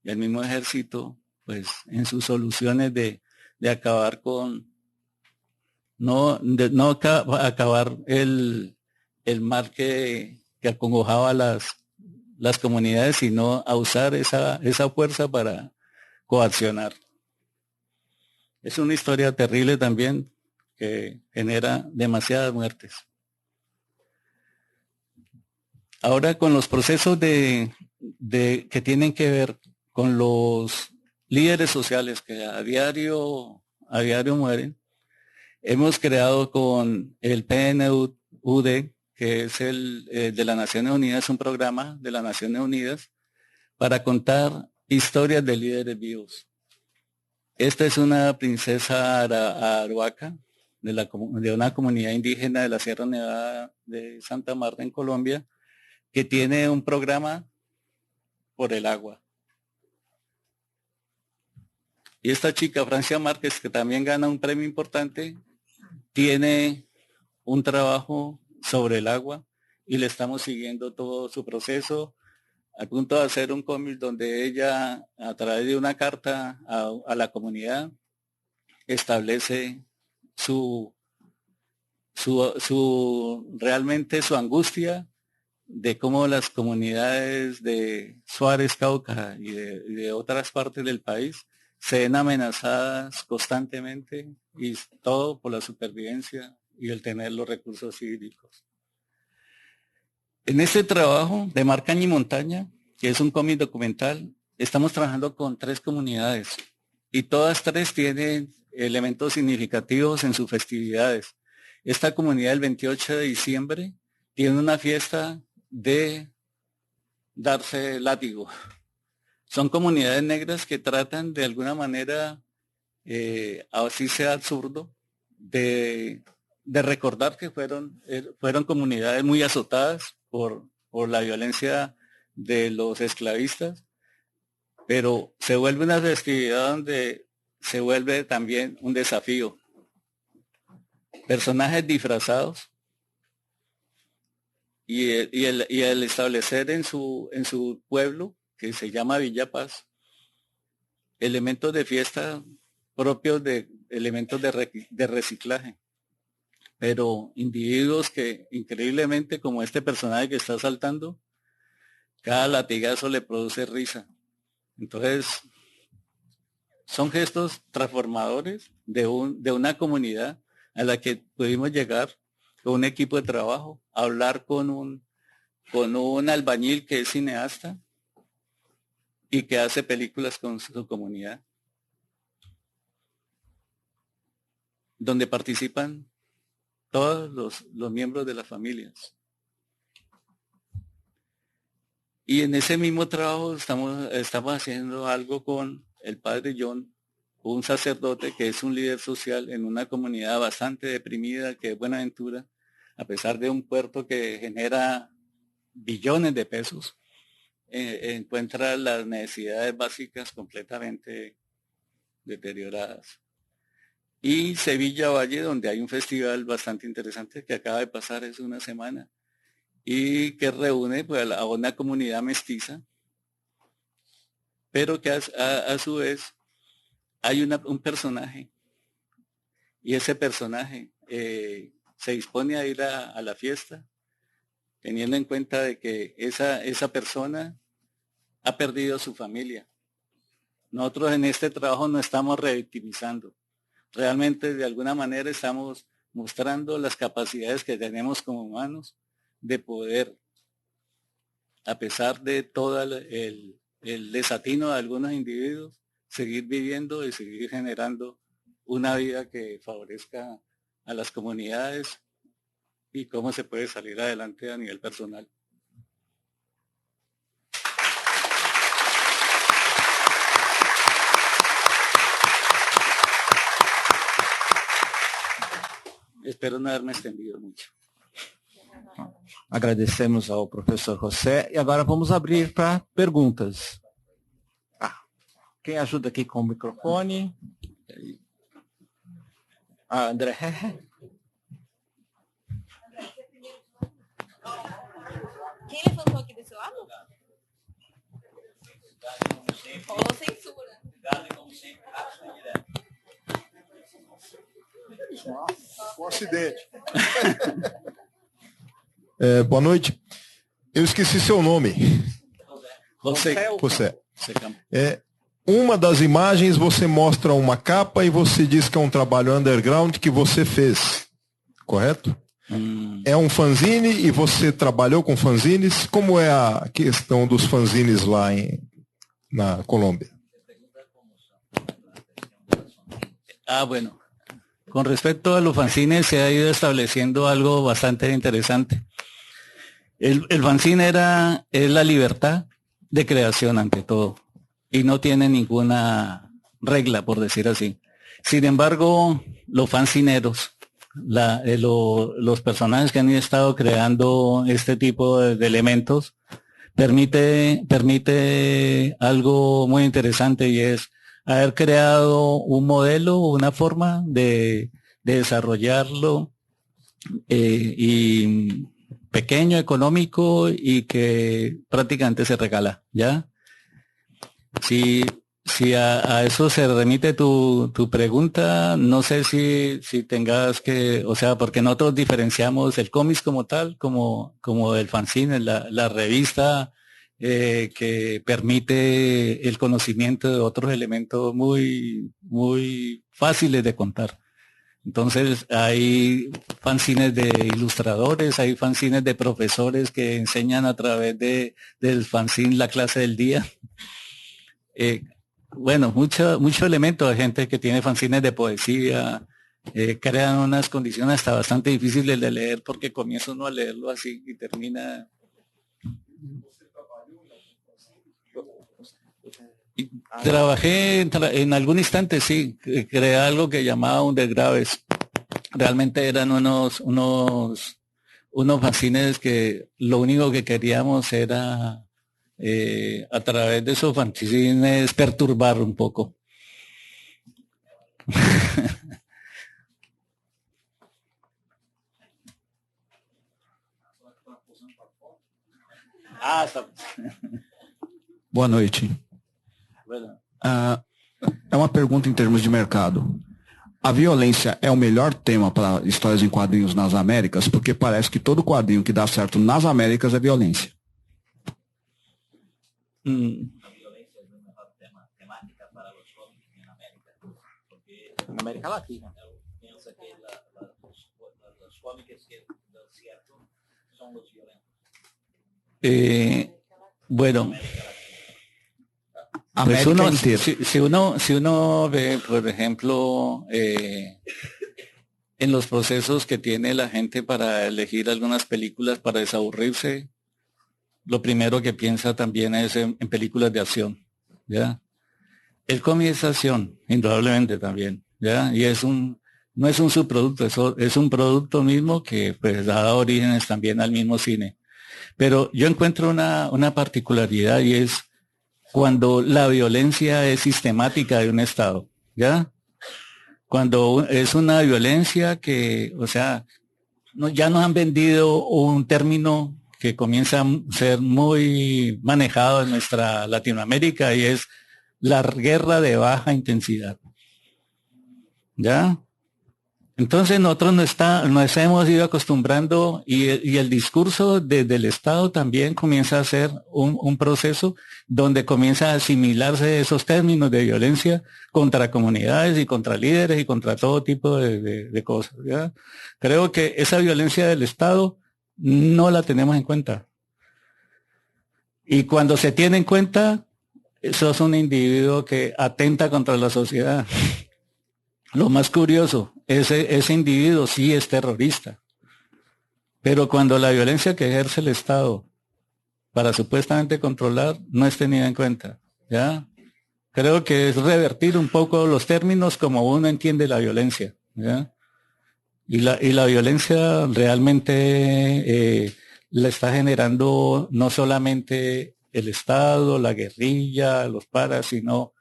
y al mismo ejército, pues en sus soluciones de acabar con, no acabar el mal que acongojaba a las comunidades, sino a usar esa fuerza para coaccionar. Es una historia terrible también, que genera demasiadas muertes. Ahora, con los procesos que tienen que ver con los líderes sociales que a diario mueren, hemos creado con el PNUD, que es el de las Naciones Unidas, un programa de las Naciones Unidas para contar historias de líderes vivos. Esta es una princesa aruaca de una comunidad indígena de la Sierra Nevada de Santa Marta en Colombia, que tiene un programa por el agua. Y esta chica, Francia Márquez, que también gana un premio importante, tiene un trabajo sobre el agua y le estamos siguiendo todo su proceso, al punto de hacer un cómic donde ella, a través de una carta a la comunidad, establece realmente su angustia de cómo las comunidades de Suárez, Cauca y de otras partes del país se ven amenazadas constantemente, y todo por la supervivencia y el tener los recursos hídricos. En este trabajo de Mar Caña y Montaña, que es un cómic documental, estamos trabajando con 3 comunidades y todas 3 tienen elementos significativos en sus festividades. Esta comunidad el 28 de diciembre tiene una fiesta de darse látigo. Son comunidades negras que tratan de alguna manera, así sea absurdo, de recordar que fueron comunidades muy azotadas por la violencia de los esclavistas, pero se vuelve una festividad donde se vuelve también un desafío. Personajes disfrazados, y el establecer en su pueblo, que se llama Villa Paz, elementos de fiesta propios de elementos de reciclaje, pero individuos que increíblemente, como este personaje que está saltando, cada latigazo le produce risa. Entonces, son gestos transformadores de una comunidad a la que pudimos llegar con un equipo de trabajo, a hablar con un albañil que es cineasta y que hace películas con su comunidad, donde participan todos los miembros de las familias. Y en ese mismo trabajo estamos haciendo algo con el padre John, un sacerdote que es un líder social en una comunidad bastante deprimida, que es Buenaventura, a pesar de un puerto que genera billones de pesos, encuentra las necesidades básicas completamente deterioradas. Y Sevilla Valle, donde hay un festival bastante interesante que acaba de pasar hace una semana y que reúne pues, a una comunidad mestiza, pero que a su vez hay un personaje, y ese personaje se dispone a ir a la fiesta, teniendo en cuenta de que esa persona ha perdido su familia. Nosotros en este trabajo no estamos revictimizando, realmente de alguna manera estamos mostrando las capacidades que tenemos como humanos de poder, a pesar de todo el desatino de algunos individuos, seguir viviendo y seguir generando una vida que favorezca a las comunidades y cómo se puede salir adelante a nivel personal. Espero no haberme extendido mucho. Agradecemos ao professor José e agora vamos abrir para perguntas. Quem ajuda aqui com o microfone? André. Quem levantou aqui desse lado? Ou censura. Um acidente. Boa noite. Eu esqueci seu nome. José. Uma das imagens você mostra uma capa e você diz que é um trabalho underground que você fez, correto? É um fanzine e você trabalhou com fanzines? Como é a questão dos fanzines lá na Colômbia? Bueno. Con respecto a los fanzines se ha ido estableciendo algo bastante interesante. El fanzine es la libertad de creación ante todo y no tiene ninguna regla, por decir así. Sin embargo, los fanzineros, los personajes que han estado creando este tipo de elementos, permite algo muy interesante, y es haber creado un modelo, una forma de desarrollarlo y pequeño, económico, y que prácticamente se regala, ¿ya? Si a eso se remite tu pregunta, no sé si tengas que, o sea, porque nosotros diferenciamos el cómic como tal, como el fanzine, la revista, que permite el conocimiento de otros elementos muy, muy fáciles de contar. Entonces hay fanzines de ilustradores, hay fanzines de profesores que enseñan a través del fanzine la clase del día. Bueno, mucho elemento de gente que tiene fanzines de poesía, crean unas condiciones hasta bastante difíciles de leer, porque comienza uno a leerlo así y termina. Trabajé en algún instante, sí, creé algo que llamaba Undergraves. Realmente eran unos fanzines que lo único que queríamos era a través de esos fanzines perturbar un poco. Boa noite. É uma pergunta em termos de mercado. A violência é o melhor tema para histórias em quadrinhos nas Américas, porque parece que todo quadrinho que dá certo nas Américas é violência. A violência é o melhor tema temática para os cómics na América, porque na América Latina pensa que os cómics que dão certo são os violentos. Bueno. Pues si uno ve, por ejemplo, en los procesos que tiene la gente para elegir algunas películas para desaburrirse, lo primero que piensa también es en películas de acción, ¿ya? El cómic es acción, indudablemente también, ¿ya? Y es no es un subproducto, eso es un producto mismo que pues ha dado orígenes también al mismo cine. Pero yo encuentro una particularidad y es cuando la violencia es sistemática de un Estado, ¿ya? Cuando es una violencia que, o sea, ya nos han vendido un término que comienza a ser muy manejado en nuestra Latinoamérica y es la guerra de baja intensidad. ¿Ya? Entonces nosotros nos hemos ido acostumbrando y el discurso desde el Estado también comienza a ser un proceso donde comienza a asimilarse esos términos de violencia contra comunidades y contra líderes y contra todo tipo de cosas. ¿Ya? Creo que esa violencia del Estado no la tenemos en cuenta. Y cuando se tiene en cuenta, sos un individuo que atenta contra la sociedad. Lo más curioso, ese individuo sí es terrorista, pero cuando la violencia que ejerce el Estado para supuestamente controlar no es tenida en cuenta, ¿ya? Creo que es revertir un poco los términos como uno entiende la violencia, ¿ya? Y la violencia realmente la está generando no solamente el Estado, la guerrilla, los paras, sino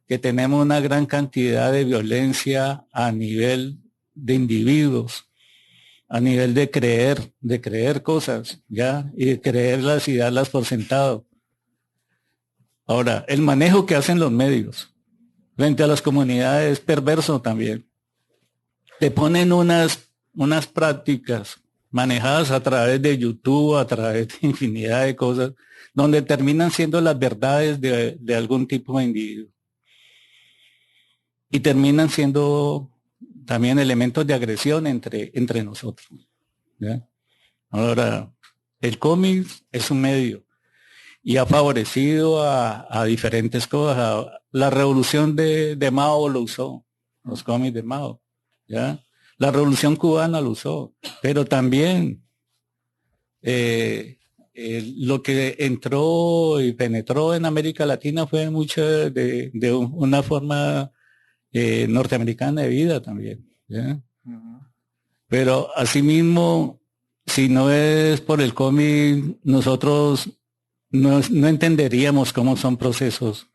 que tenemos una gran cantidad de violencia a nivel de individuos, a nivel de creer cosas, ¿ya? Y de creerlas y darlas por sentado. Ahora, el manejo que hacen los medios frente a las comunidades es perverso también. Te ponen unas prácticas manejadas a través de YouTube, a través de infinidad de cosas, donde terminan siendo las verdades de algún tipo de individuo. Y terminan siendo también elementos de agresión entre nosotros, ¿ya? Ahora, el cómic es un medio y ha favorecido a diferentes cosas. La revolución de Mao lo usó, los cómics de Mao, ¿ya? La revolución cubana lo usó, pero también lo que entró y penetró en América Latina fue mucho de una forma norteamericana de vida también, ¿ya? Pero asimismo, si no es por el cómic, nosotros no entenderíamos cómo son procesos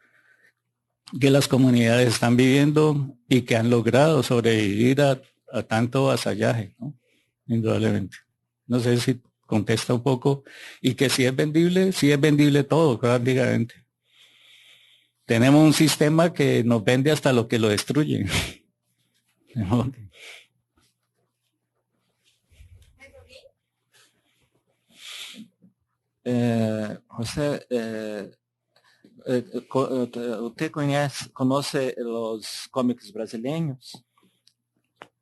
que las comunidades están viviendo y que han logrado sobrevivir a tanto vasallaje, ¿no? Indudablemente. No sé si contesta un poco, y que si es vendible todo prácticamente. Tenemos un sistema que nos vende hasta lo que lo destruye. José, ¿usted conoce los cómics brasileños?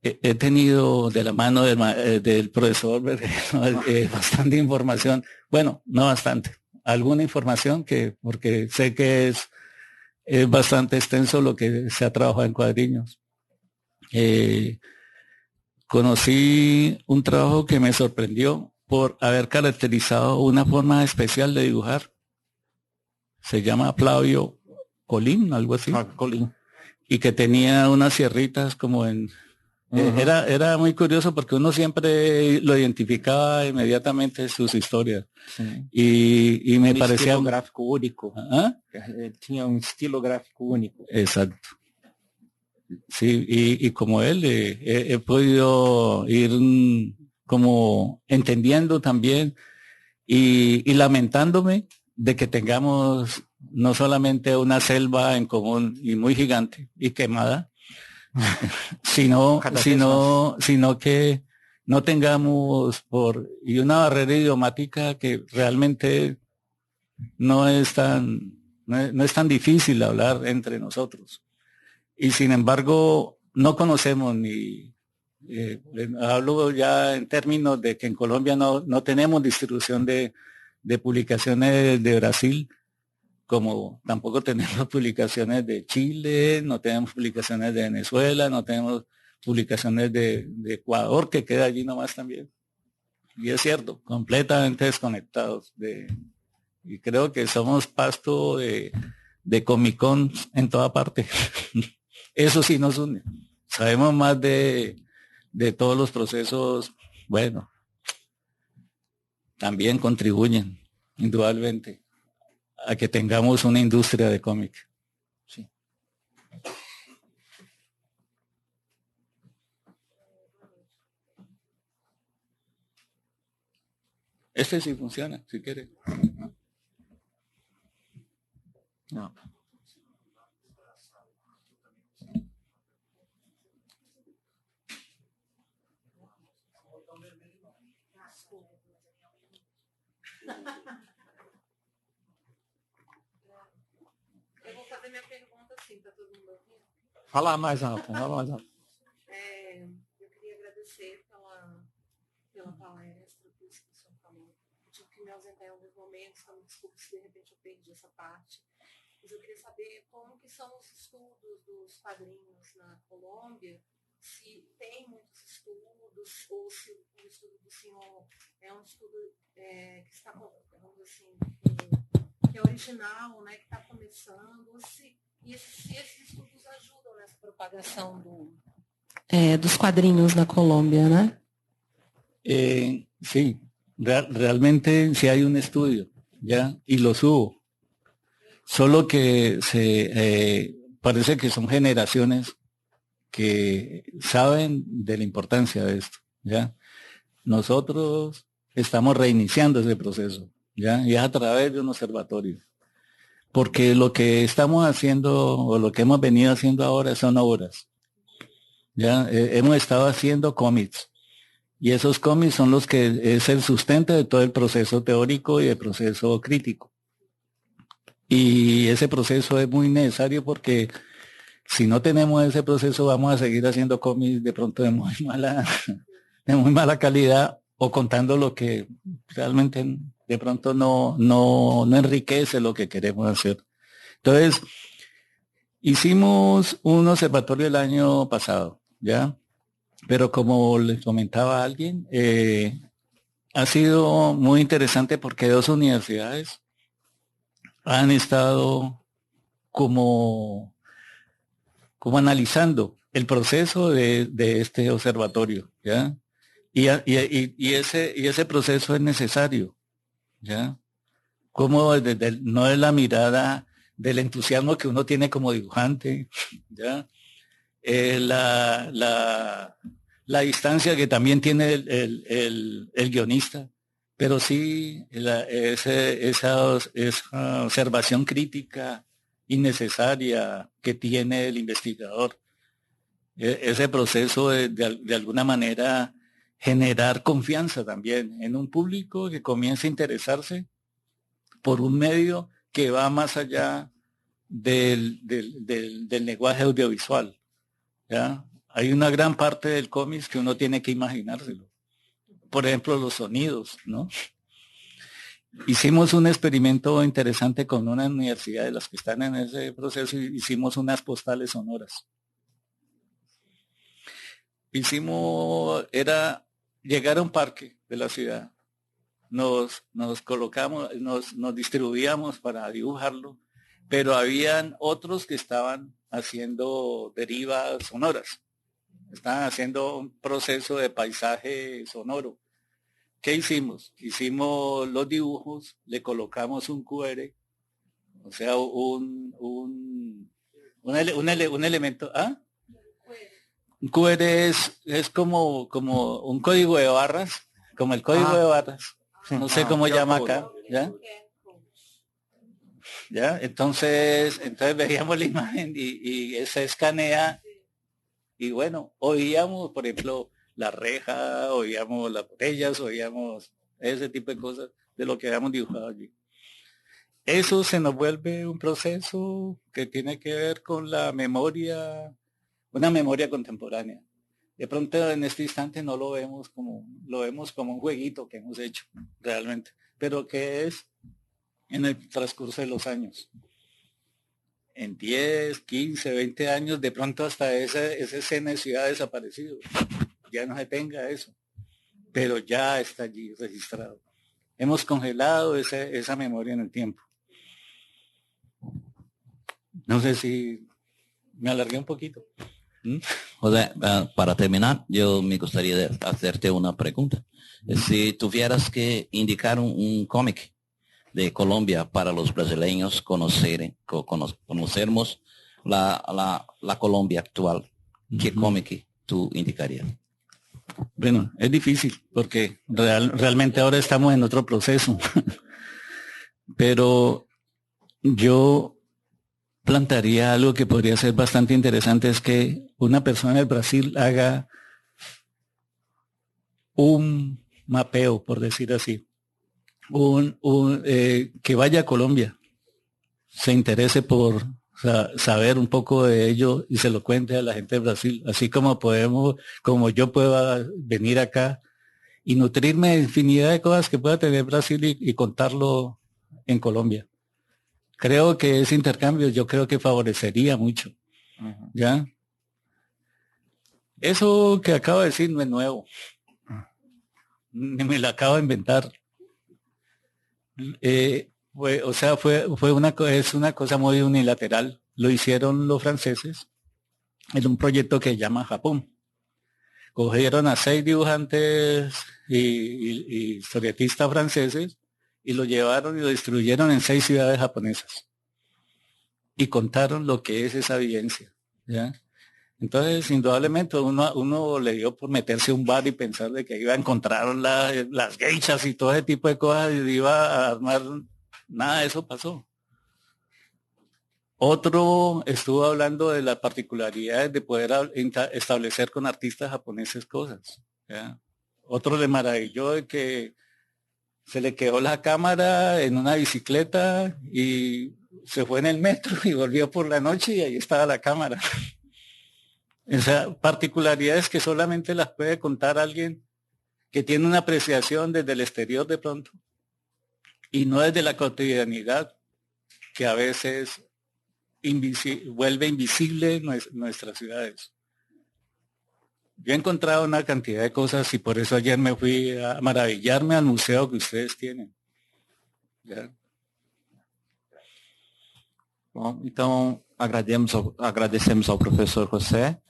He tenido de la mano del profesor bastante información. Bueno, no bastante. Alguna información porque sé que es bastante extenso lo que se ha trabajado en cuadriños. Conocí un trabajo que me sorprendió por haber caracterizado una forma especial de dibujar. Se llama Flavio Colín, algo así. Colín. Y que tenía unas sierritas como en... Era muy curioso porque uno siempre lo identificaba inmediatamente sus historias. Sí. Y me parecía... Un estilo gráfico único. ¿Ah? Tenía un estilo gráfico único. Exacto. Sí, y como él he podido ir como entendiendo también y lamentándome de que tengamos no solamente una selva en común y muy gigante y quemada, sino que no tengamos y una barrera idiomática que realmente no es tan difícil hablar entre nosotros. Y sin embargo, no conocemos ni, hablo ya en términos de que en Colombia no tenemos distribución de publicaciones de Brasil, como tampoco tenemos publicaciones de Chile, no tenemos publicaciones de Venezuela, no tenemos publicaciones de Ecuador, que queda allí nomás también. Y es cierto, completamente desconectados. Y creo que somos pasto de Comic Con en toda parte. Eso sí nos une. sabemos más de todos los procesos, bueno, también contribuyen indudablemente a que tengamos una industria de cómic. Sí. Este sí funciona, si quiere. No. Eu vou fazer minha pergunta assim, tá todo mundo ouvindo? Fala mais alto, fala mais alto. Eu queria agradecer pela palestra, por isso que o senhor falou. Eu tive que me ausentar em alguns momentos, então me desculpe se de repente eu perdi essa parte. Mas eu queria saber como que são os estudos dos quadrinhos na Colômbia, se tem muitos estudos, ou se o estudo do senhor é um estudo que está, vamos assim, que é original, né, que está começando, se esses estudos ajudam nessa propagação dos quadrinhos na Colômbia, né? Sí, realmente sí hay un estudio, ¿ya? Y los hubo. Solo que parece que son generaciones que saben de la importancia de esto, ¿ya? Nosotros estamos reiniciando ese proceso, ¿ya? Y es a través de un observatorio. Porque lo que estamos haciendo o lo que hemos venido haciendo ahora son obras, ¿ya? Hemos estado haciendo cómics. Y esos cómics son los que es el sustento de todo el proceso teórico y el proceso crítico. Y ese proceso es muy necesario porque si no tenemos ese proceso vamos a seguir haciendo cómics de pronto de muy mala calidad o contando lo que realmente de pronto no enriquece lo que queremos hacer. Entonces, hicimos un observatorio el año pasado, ¿ya? Pero como les comentaba a alguien, ha sido muy interesante porque dos universidades han estado como analizando el proceso de este observatorio, ¿ya? Y ese proceso es necesario, ¿ya? Como no es la mirada del entusiasmo que uno tiene como dibujante, ¿ya? La distancia que también tiene el guionista, pero sí esa observación crítica innecesaria que tiene el investigador. Ese proceso de alguna manera generar confianza también en un público que comience a interesarse por un medio que va más allá del lenguaje audiovisual, ¿ya? Hay una gran parte del cómic que uno tiene que imaginárselo. Por ejemplo, los sonidos, ¿no? Hicimos un experimento interesante con una universidad de las que están en ese proceso y hicimos unas postales sonoras. Era llegar a un parque de la ciudad, nos colocamos, nos distribuíamos para dibujarlo, pero habían otros que estaban haciendo derivas sonoras, estaban haciendo un proceso de paisaje sonoro. ¿Qué hicimos? Hicimos los dibujos, le colocamos un QR, o sea, un elemento, ¿ah? Un QR es como un código de barras, como el código de barras, no sé cómo llama acá, ¿ya? ¿Ya? Entonces veíamos la imagen y se escanea y bueno, oíamos, por ejemplo, la reja, oíamos las botellas, oíamos ese tipo de cosas de lo que habíamos dibujado allí. Eso se nos vuelve un proceso que tiene que ver con la memoria, una memoria contemporánea. De pronto en este instante no lo vemos lo vemos como un jueguito que hemos hecho realmente, pero que es en el transcurso de los años. En 10, 15, 20 años, de pronto hasta esa escena de ciudad ha desaparecido. Ya no se tenga eso, pero ya está allí registrado. Hemos congelado esa memoria en el tiempo. No sé si me alargué un poquito. José, para terminar, yo me gustaría hacerte una pregunta. Si tuvieras que indicar un cómic de Colombia para los brasileños conocermos la Colombia actual, ¿qué cómic tú indicarías? Bueno, es difícil porque realmente ahora estamos en otro proceso. Pero yo plantearía algo que podría ser bastante interesante, es que una persona del Brasil haga un mapeo, por decir así, que vaya a Colombia, se interese por saber un poco de ello y se lo cuente a la gente de Brasil, así como yo pueda venir acá y nutrirme de infinidad de cosas que pueda tener Brasil y contarlo en Colombia. Creo que ese intercambio yo creo que favorecería mucho. ¿Ya? Eso que acabo de decir no es nuevo. Ni me lo acabo de inventar. Es una cosa muy unilateral. Lo hicieron los franceses en un proyecto que se llama Japón. Cogieron a 6 dibujantes y historietistas franceses y lo llevaron y lo distribuyeron en 6 ciudades japonesas. Y contaron lo que es esa vivencia. ¿Ya? Entonces, indudablemente, uno le dio por meterse a un bar y pensar de que iba a encontrar las geishas y todo ese tipo de cosas y iba a armar. Nada de eso pasó. Otro estuvo hablando de las particularidades de poder establecer con artistas japoneses cosas. ¿Ya? Otro le maravilló de que se le quedó la cámara en una bicicleta y se fue en el metro y volvió por la noche y ahí estaba la cámara. O sea, particularidades que solamente las puede contar alguien que tiene una apreciación desde el exterior de pronto y no desde la cotidianidad, que a veces vuelve invisible nuestras ciudades. Yo he encontrado una cantidad de cosas y por eso ayer me fui a maravillarme al museo que ustedes tienen. ¿Ya? Bom, então agradecemos ao professor José